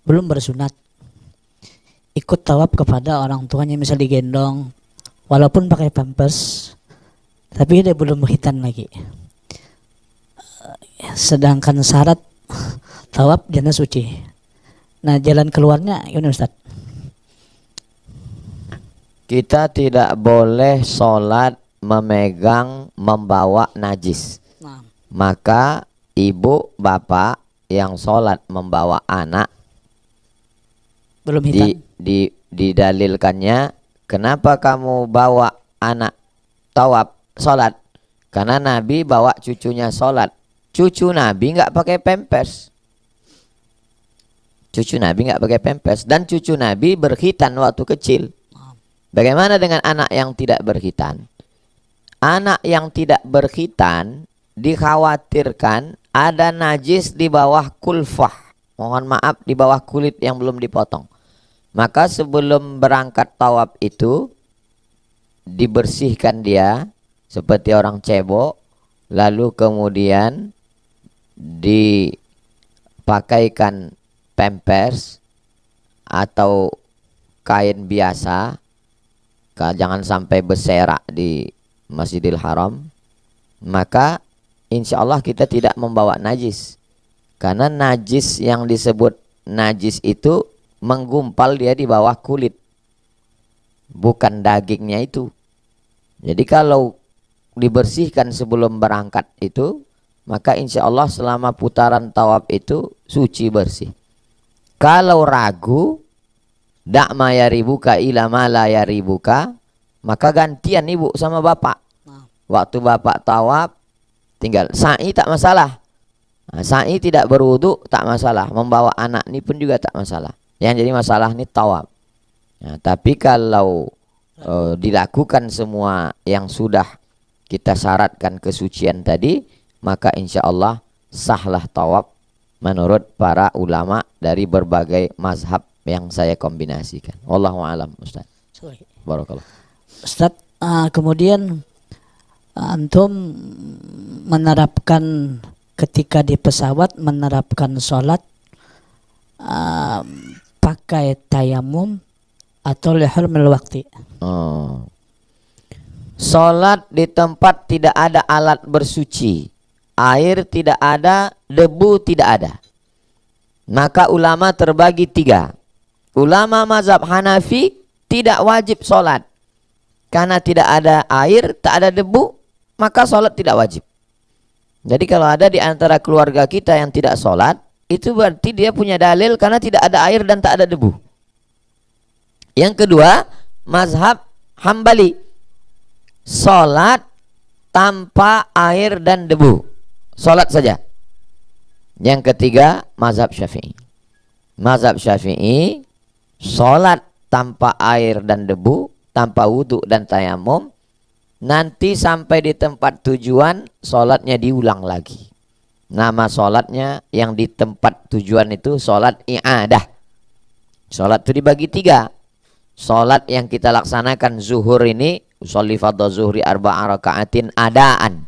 belum bersunat, ikut tawaf kepada orang tuanya, misal digendong, walaupun pakai pampers, tapi dia belum berhitan lagi. Sedangkan syarat tawaf jana suci. Nah, jalan keluarnya gimana Ustaz? Kita tidak boleh sholat memegang membawa najis. Nah, Maka ibu bapak yang sholat membawa anak belum hitan. didalilkannya, kenapa kamu bawa anak tawaf sholat? Karena Nabi bawa cucunya sholat. Cucu Nabi nggak pakai pampers. Cucu Nabi nggak pakai pampers, dan cucu Nabi berkhitan waktu kecil. Bagaimana dengan anak yang tidak berkhitan? Anak yang tidak berkhitan dikhawatirkan ada najis di bawah kulfah. Mohon maaf, di bawah kulit yang belum dipotong. Maka sebelum berangkat tawaf itu dibersihkan dia seperti orang cebok, lalu kemudian dipakaikan pampers atau kain biasa, jangan sampai berserak di Masjidil Haram. Maka insya Allah kita tidak membawa najis, karena najis yang disebut najis itu menggumpal dia di bawah kulit, bukan dagingnya itu. Jadi kalau dibersihkan sebelum berangkat itu, maka insya Allah selama putaran tawaf itu suci bersih. Kalau ragu, dak ma yaribuka ila ma la yaribuka, maka gantian ibu sama bapak. Waktu bapak tawaf tinggal sa'i tak masalah. Nah, sa'i tidak berwudu tak masalah. Membawa anak ini pun juga tak masalah. Yang jadi masalah ini tawaf. Nah, tapi kalau dilakukan semua yang sudah kita syaratkan kesucian tadi, maka insya Allah sahlah tawaf menurut para ulama dari berbagai mazhab yang saya kombinasikan. Wallahu a'lam. Ustaz. Barakallah. Ustaz, kemudian antum menerapkan ketika di pesawat menerapkan sholat pakai tayamum atau lihurmil waqti? Sholat di tempat tidak ada alat bersuci, air tidak ada, debu tidak ada, maka ulama terbagi tiga. Ulama mazhab Hanafi tidak wajib sholat karena tidak ada air, tak ada debu, maka sholat tidak wajib. Jadi kalau ada di antara keluarga kita yang tidak sholat, itu berarti dia punya dalil karena tidak ada air dan tak ada debu. Yang kedua, mazhab Hambali, sholat tanpa air dan debu, sholat saja. Yang ketiga, mazhab Syafi'i. Mazhab Syafi'i, sholat tanpa air dan debu, tanpa wudhu dan tayamum, nanti sampai di tempat tujuan sholatnya diulang lagi. Nama sholatnya yang di tempat tujuan itu sholat i'adah. Sholat itu dibagi tiga. Sholat yang kita laksanakan zuhur ini, usolli fardhu zuhri arba'a raka'atin adaan.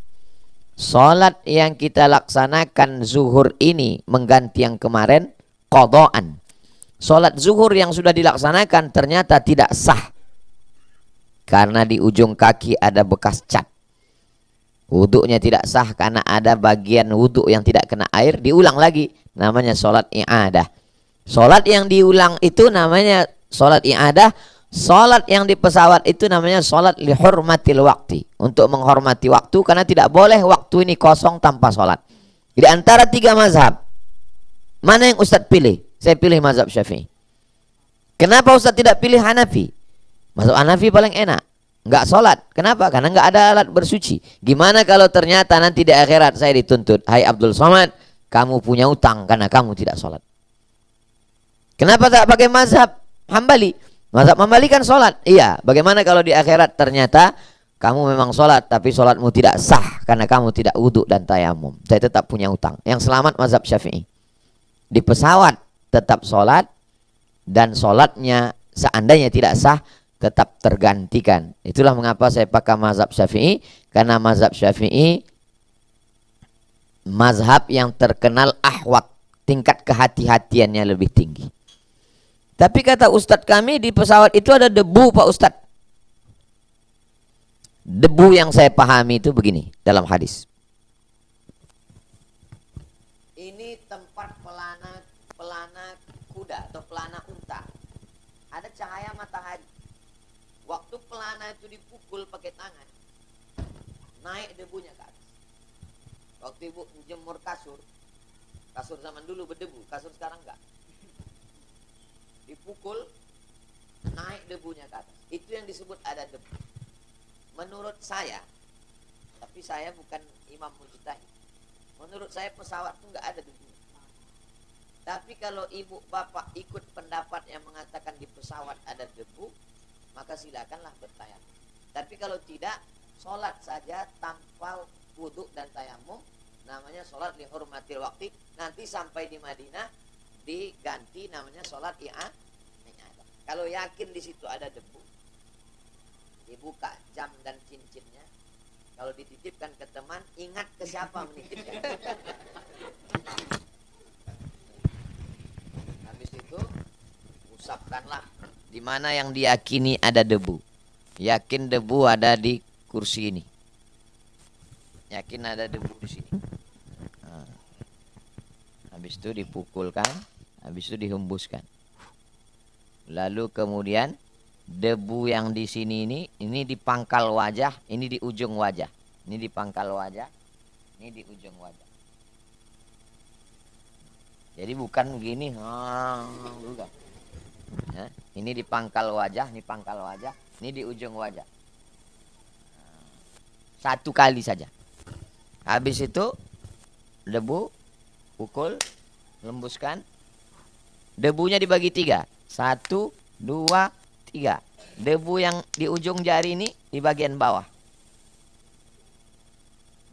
Sholat yang kita laksanakan zuhur ini mengganti yang kemarin, qadaan. Sholat zuhur yang sudah dilaksanakan ternyata tidak sah karena di ujung kaki ada bekas cat. Wuduknya tidak sah karena ada bagian wuduk yang tidak kena air, diulang lagi, namanya sholat i'adah. Sholat yang diulang itu namanya sholat i'adah. Sholat yang di pesawat itu namanya sholat lihurmatil waqti, untuk menghormati waktu, karena tidak boleh waktu ini kosong tanpa sholat. Di antara tiga mazhab, mana yang Ustadz pilih? Saya pilih mazhab Syafi'i. Kenapa Ustadz tidak pilih Hanafi? Mazhab Hanafi paling enak, nggak sholat. Kenapa? Karena nggak ada alat bersuci. Gimana kalau ternyata nanti di akhirat saya dituntut, hai Abdul Somad, kamu punya utang karena kamu tidak sholat. Kenapa tak pakai mazhab Hambali? Mazhab Hambali kan sholat. Iya, bagaimana kalau di akhirat ternyata kamu memang sholat, tapi sholatmu tidak sah karena kamu tidak wudhu dan tayamum. Saya tetap punya utang. Yang selamat mazhab Syafi'i. Di pesawat tetap sholat, dan sholatnya seandainya tidak sah, tetap tergantikan. Itulah mengapa saya pakai mazhab Syafi'i, karena mazhab Syafi'i mazhab yang terkenal ahwat, tingkat kehati-hatiannya lebih tinggi. Tapi kata Ustadz kami, di pesawat itu ada debu Pak Ustadz. Debu yang saya pahami itu begini dalam hadis. Ini tempat pelana kuda atau pelana unta. Ada cahaya matahari. Waktu pelana itu dipukul pakai tangan, naik debunya ke atas. Waktu ibu jemur kasur zaman dulu berdebu, kasur sekarang enggak. Dipukul, naik debunya ke atas. Itu yang disebut ada debu. Menurut saya, tapi saya bukan imam mujtahid. Menurut saya pesawat itu enggak ada debu. Tapi kalau ibu bapak ikut pendapat yang mengatakan di pesawat ada debu, maka silakanlah bertayamum. Tapi kalau tidak, sholat saja tanpa wudhu dan tayamum, namanya sholat lihurmatil waqti. Nanti sampai di Madinah diganti namanya sholat i'adah. Kalau yakin di situ ada debu, dibuka jam dan cincinnya. Kalau dititipkan ke teman, ingat ke siapa menitipkan. Habis itu usapkanlah di mana yang diyakini ada debu. Yakin debu ada di kursi ini. Yakin ada debu di sini. Nah. Habis itu dipukulkan, habis itu dihembuskan. Lalu kemudian debu yang di sini ini di pangkal wajah, ini di ujung wajah. Ini di pangkal wajah, ini di ujung wajah. Jadi bukan begini, bukan. Ya, ini di pangkal wajah, ini pangkal wajah, ini di ujung wajah. Satu kali saja. Habis itu debu, pukul, lembuskan. Debunya dibagi 3. 1, 2, 3. Debu yang di ujung jari ini di bagian bawah.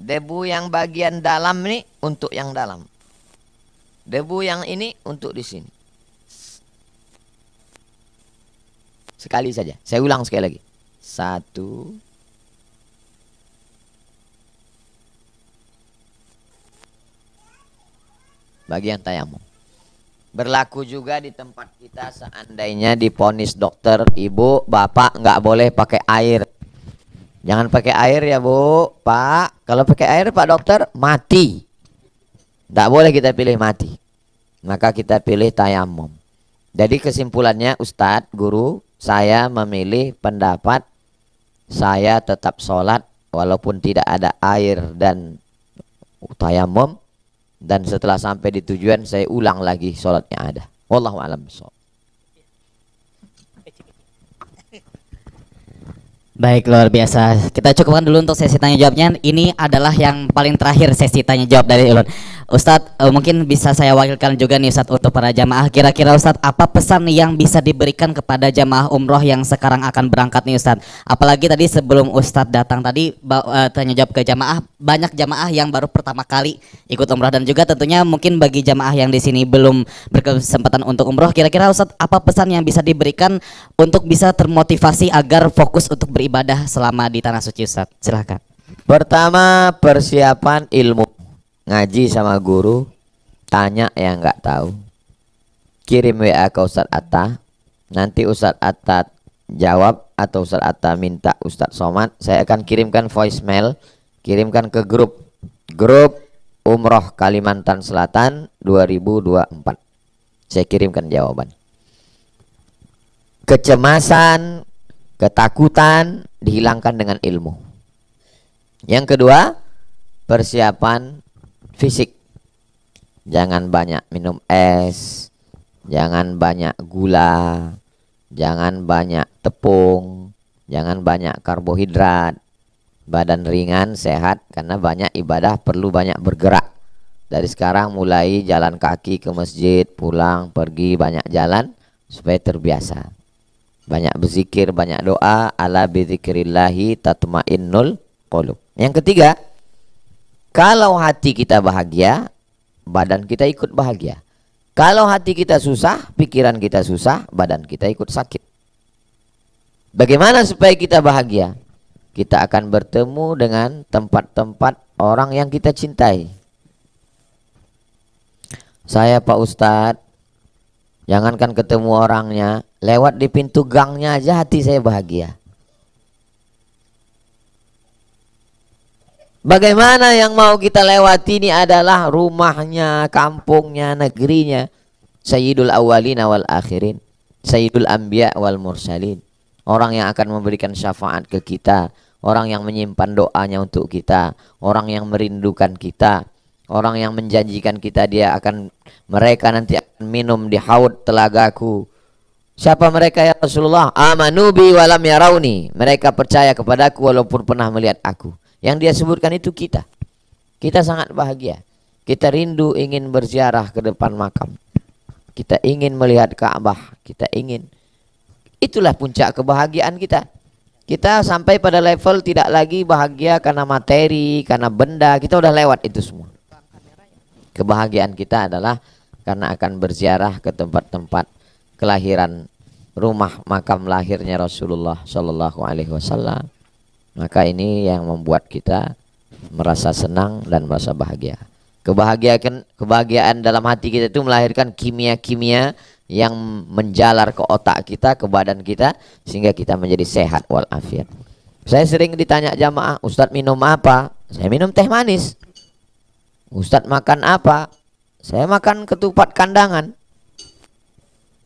Debu yang bagian dalam ini untuk yang dalam. Debu yang ini untuk di sini. Sekali saja. Saya ulang sekali lagi. 1. Bagian tayamum. Berlaku juga di tempat kita seandainya diponis dokter, ibu, bapak nggak boleh pakai air. Jangan pakai air ya bu, pak. Kalau pakai air pak dokter mati. Nggak boleh kita pilih mati. Maka kita pilih tayamum. Jadi kesimpulannya Ustadz, guru, saya memilih pendapat saya tetap sholat walaupun tidak ada air dan tayamum. Dan setelah sampai di tujuan saya ulang lagi sholatnya ada. Wallahu a'lam bishawab. Baik, luar biasa. Kita cukupkan dulu untuk sesi tanya jawabnya. Ini adalah yang paling terakhir sesi tanya jawab dari Ulun. Ustadz, mungkin bisa saya wakilkan juga nih Ustadz untuk para jamaah. Kira-kira Ustadz, apa pesan yang bisa diberikan kepada jamaah umroh yang sekarang akan berangkat nih Ustadz? Apalagi tadi sebelum Ustadz datang tadi tanya jawab ke jamaah, banyak jamaah yang baru pertama kali ikut umroh, dan juga tentunya mungkin bagi jamaah yang di sini belum berkesempatan untuk umroh, kira-kira Ustadz apa pesan yang bisa diberikan untuk bisa termotivasi agar fokus untuk beribadah selama di tanah suci Ustadz? Silahkan. Pertama, persiapan ilmu. Ngaji sama guru, tanya yang nggak tahu, kirim WA ke Ustadz Atta, nanti Ustadz Atta jawab atau Ustadz Atta minta Ustadz Somad, saya akan kirimkan voicemail, kirimkan ke grup Umroh Kalimantan Selatan 2024. Saya kirimkan jawaban. Kecemasan, ketakutan dihilangkan dengan ilmu. Yang kedua, persiapan fisik. Jangan banyak minum es, jangan banyak gula, jangan banyak tepung, jangan banyak karbohidrat. Badan ringan, sehat, karena banyak ibadah perlu banyak bergerak. Dari sekarang mulai jalan kaki ke masjid, pulang, pergi, banyak jalan supaya terbiasa. Banyak berzikir, banyak doa. Ala bidzikrillahi tatmainnul qulub. Yang ketiga, kalau hati kita bahagia, badan kita ikut bahagia. Kalau hati kita susah, pikiran kita susah, badan kita ikut sakit. Bagaimana supaya kita bahagia? Kita akan bertemu dengan tempat-tempat orang yang kita cintai. Saya Pak Ustadz, jangankan ketemu orangnya, lewat di pintu gangnya aja hati saya bahagia. Bagaimana yang mau kita lewati ini adalah rumahnya, kampungnya, negerinya Sayyidul Awwalin wal Akhirin, Sayyidul Anbiya wal Mursalin. Orang yang akan memberikan syafaat ke kita, orang yang menyimpan doanya untuk kita, orang yang merindukan kita, orang yang menjanjikan kita mereka nanti akan minum di haud telagaku. Siapa mereka ya Rasulullah? Amanu bi walam yarauni. Mereka percaya kepadaku walaupun pernah melihat aku. Yang dia sebutkan itu kita. Kita sangat bahagia. Kita rindu ingin berziarah ke depan makam. Kita ingin melihat Ka'bah. Kita ingin. Itulah puncak kebahagiaan kita. Kita sampai pada level tidak lagi bahagia karena materi, karena benda. Kita udah lewat itu semua. Kebahagiaan kita adalah karena akan berziarah ke tempat-tempat kelahiran, rumah makam lahirnya Rasulullah Shallallahu Alaihi Wasallam. Maka ini yang membuat kita merasa senang dan merasa bahagia. Kebahagiaan dalam hati kita itu melahirkan kimia-kimia yang menjalar ke otak kita, ke badan kita, sehingga kita menjadi sehat walafiat. Saya sering ditanya jamaah, Ustadz minum apa? Saya minum teh manis. Ustadz makan apa? Saya makan ketupat kandangan.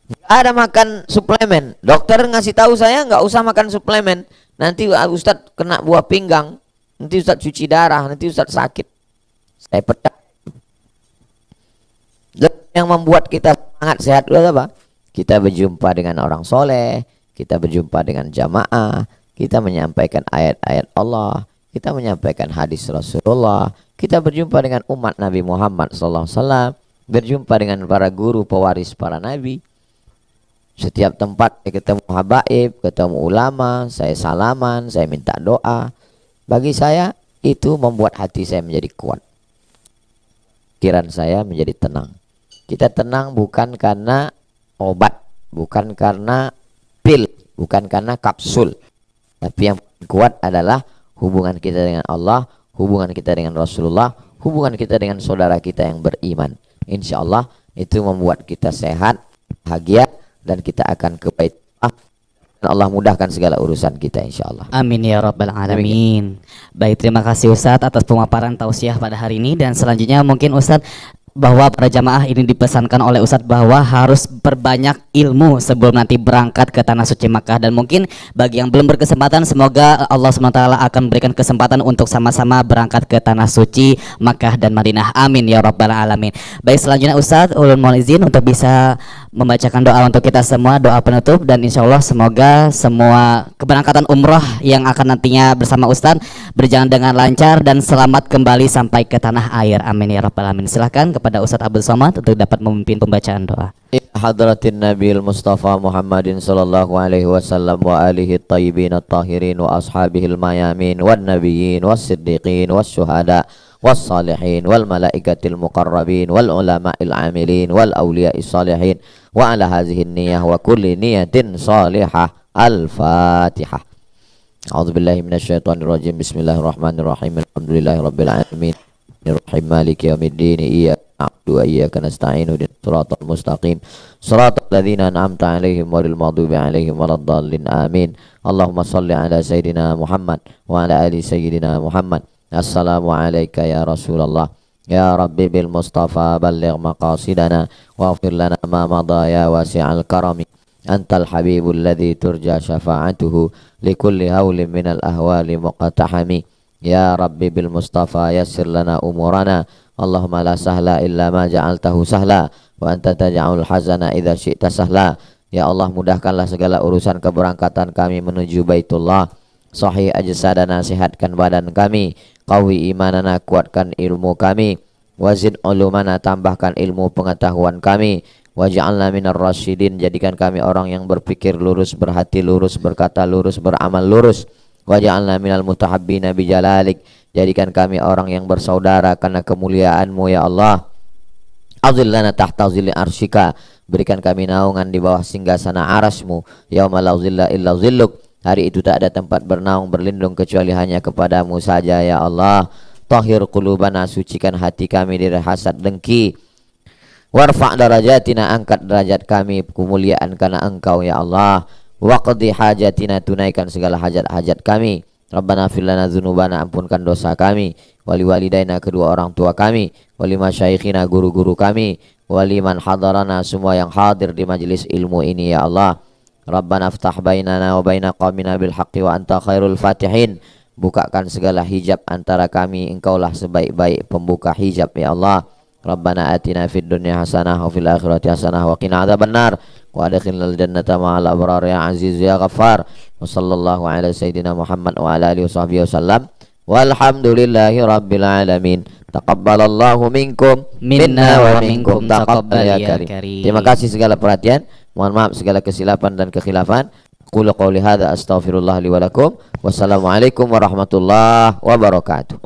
Nggak ada makan suplemen. Dokter ngasih tahu saya nggak usah makan suplemen. Nanti Ustadz kena buah pinggang. Nanti Ustadz cuci darah. Nanti Ustadz sakit. Saya percaya. Yang membuat kita sangat sehat itu apa? Kita berjumpa dengan orang soleh. Kita berjumpa dengan jamaah. Kita menyampaikan ayat-ayat Allah. Kita menyampaikan hadis Rasulullah. Kita berjumpa dengan umat Nabi Muhammad SAW. Berjumpa dengan para guru pewaris para nabi. Setiap tempat saya ketemu habaib, ketemu ulama, saya salaman, saya minta doa. Bagi saya itu membuat hati saya menjadi kuat. Pikiran saya menjadi tenang. Kita tenang bukan karena obat, bukan karena pil, bukan karena kapsul. Tapi yang kuat adalah hubungan kita dengan Allah, hubungan kita dengan Rasulullah, hubungan kita dengan saudara kita yang beriman. Insya Allah itu membuat kita sehat, bahagia, dan kita akan ke bait Allah. Dan Allah mudahkan segala urusan kita insya Allah. Amin ya rabbal alamin. Baik, terima kasih Ustadz atas pemaparan tausiah pada hari ini. Dan selanjutnya mungkin Ustadz, bahwa para jamaah ini dipesankan oleh Ustadz bahwa harus berbanyak ilmu sebelum nanti berangkat ke tanah suci Makkah. Dan mungkin bagi yang belum berkesempatan, semoga Allah SWT akan memberikan kesempatan untuk sama-sama berangkat ke tanah suci Makkah dan Madinah. Amin ya rabbal alamin. Baik, selanjutnya Ustadz ulun mohon izin untuk bisa membacakan doa untuk kita semua, doa penutup. Dan insya Allah semoga semua keberangkatan umroh yang akan nantinya bersama Ustadz berjalan dengan lancar dan selamat kembali sampai ke tanah air. Amin ya rabbal alamin. Silahkan kepada Ustadz Abdul Somad untuk dapat memimpin pembacaan doa. Hadratin Nabil Mustafa Muhammadin sallallahu alaihi wasallam wa alihi tayyibin at-tahirin wa ashabihil mayamin wan nabiyyin was siddiqin was syuhada was salihin wal malaikatil muqarrabin wal ulama'il amilin wal awliya'is salihin wa ala hadhihi niyyah wa kulli niyatin salihah. Al-Fatihah. A'udzubillahi minasyaitonir rajim. Bismillahirrahmanirrahim. Alhamdulillahirabbil alamin. Ar-Rahim Maliki yaumiddin. Iyyaka na'budu wa iyyaka nasta'in. Ihdinas siratal mustaqim. Siratal ladzina an'amta 'alaihim ghairil maghdubi 'alaihim waladdallin. Amin. Allahumma shalli ala sayyidina Muhammad wa ala ali sayyidina Muhammad. Assalamu alayka ya Rasulullah. Ya Rabbi bil Mustafa balligh maqasidana waghfir lana ma madha ya wasi'al karami. Antal habibul ladzi turja syafa'atuhu likulli haulin minal ahwali muqtahami. Ya Rabbi bil Mustafa yassir lana umurana. Allahumma la sahla illa ma ja'altahu sahla wa anta taj'alul hazana idza syi'ta sahla. Ya Allah, mudahkanlah segala urusan keberangkatan kami menuju Baitullah. Sahih ajsadana, sehatkan badan kami. Qawi imanana, kuatkan ilmu kami. Wazid ulumana, tambahkan ilmu pengetahuan kami. Waj'alna minar rasyidin, jadikan kami orang yang berpikir lurus, berhati lurus, berkata lurus, beramal lurus. Waj'alna minal mutahabbina bijalalik, jadikan kami orang yang bersaudara karena kemuliaan-Mu ya Allah. Azillana tahta zilli arsyika, berikan kami naungan di bawah singgasana arasmu. Yauma la zilla illa zilluk, Hari itu tak ada tempat bernaung berlindung kecuali hanya kepadamu saja ya Allah. Tahhir qulubana, sucikan hati kami dari hasad dengki. Warfa' darajatina, angkat derajat kami kemuliaan karena Engkau ya Allah. Waqdi hajatina, tunaikan segala hajat-hajat kami. Rabbana fir lana dzunubana, ampunkan dosa kami. Wali walidaina, kedua orang tua kami. Wali masyaikhina, guru-guru kami. Wali man hadarana, semua yang hadir di majelis ilmu ini ya Allah. Rabbana aftah bainana wa baina qaumina bil haqqi wa anta khairul fatihin. Bukakan segala hijab antara kami, Engkaulah sebaik-baik pembuka hijab ya Allah. Rabbana atina fid dunya hasanah wa fil akhirati hasanah wa qina adzabannar wa adkhilnal jannata ma'al abrar ya aziz ya ghaffar. Wa sallallahu ala sayyidina Muhammad wa ala alihi washabbihi wasallam. Walhamdulillahi rabbil alamin. Taqabbalallahu minkum minna wa minkum taqabbal ya karim. Terima kasih segala perhatian. Mohon maaf segala kesilapan dan kekhilafan. Qul qouli hadza astaghfirullah li wa lakum. Wassalamualaikum warahmatullahi wabarakatuh.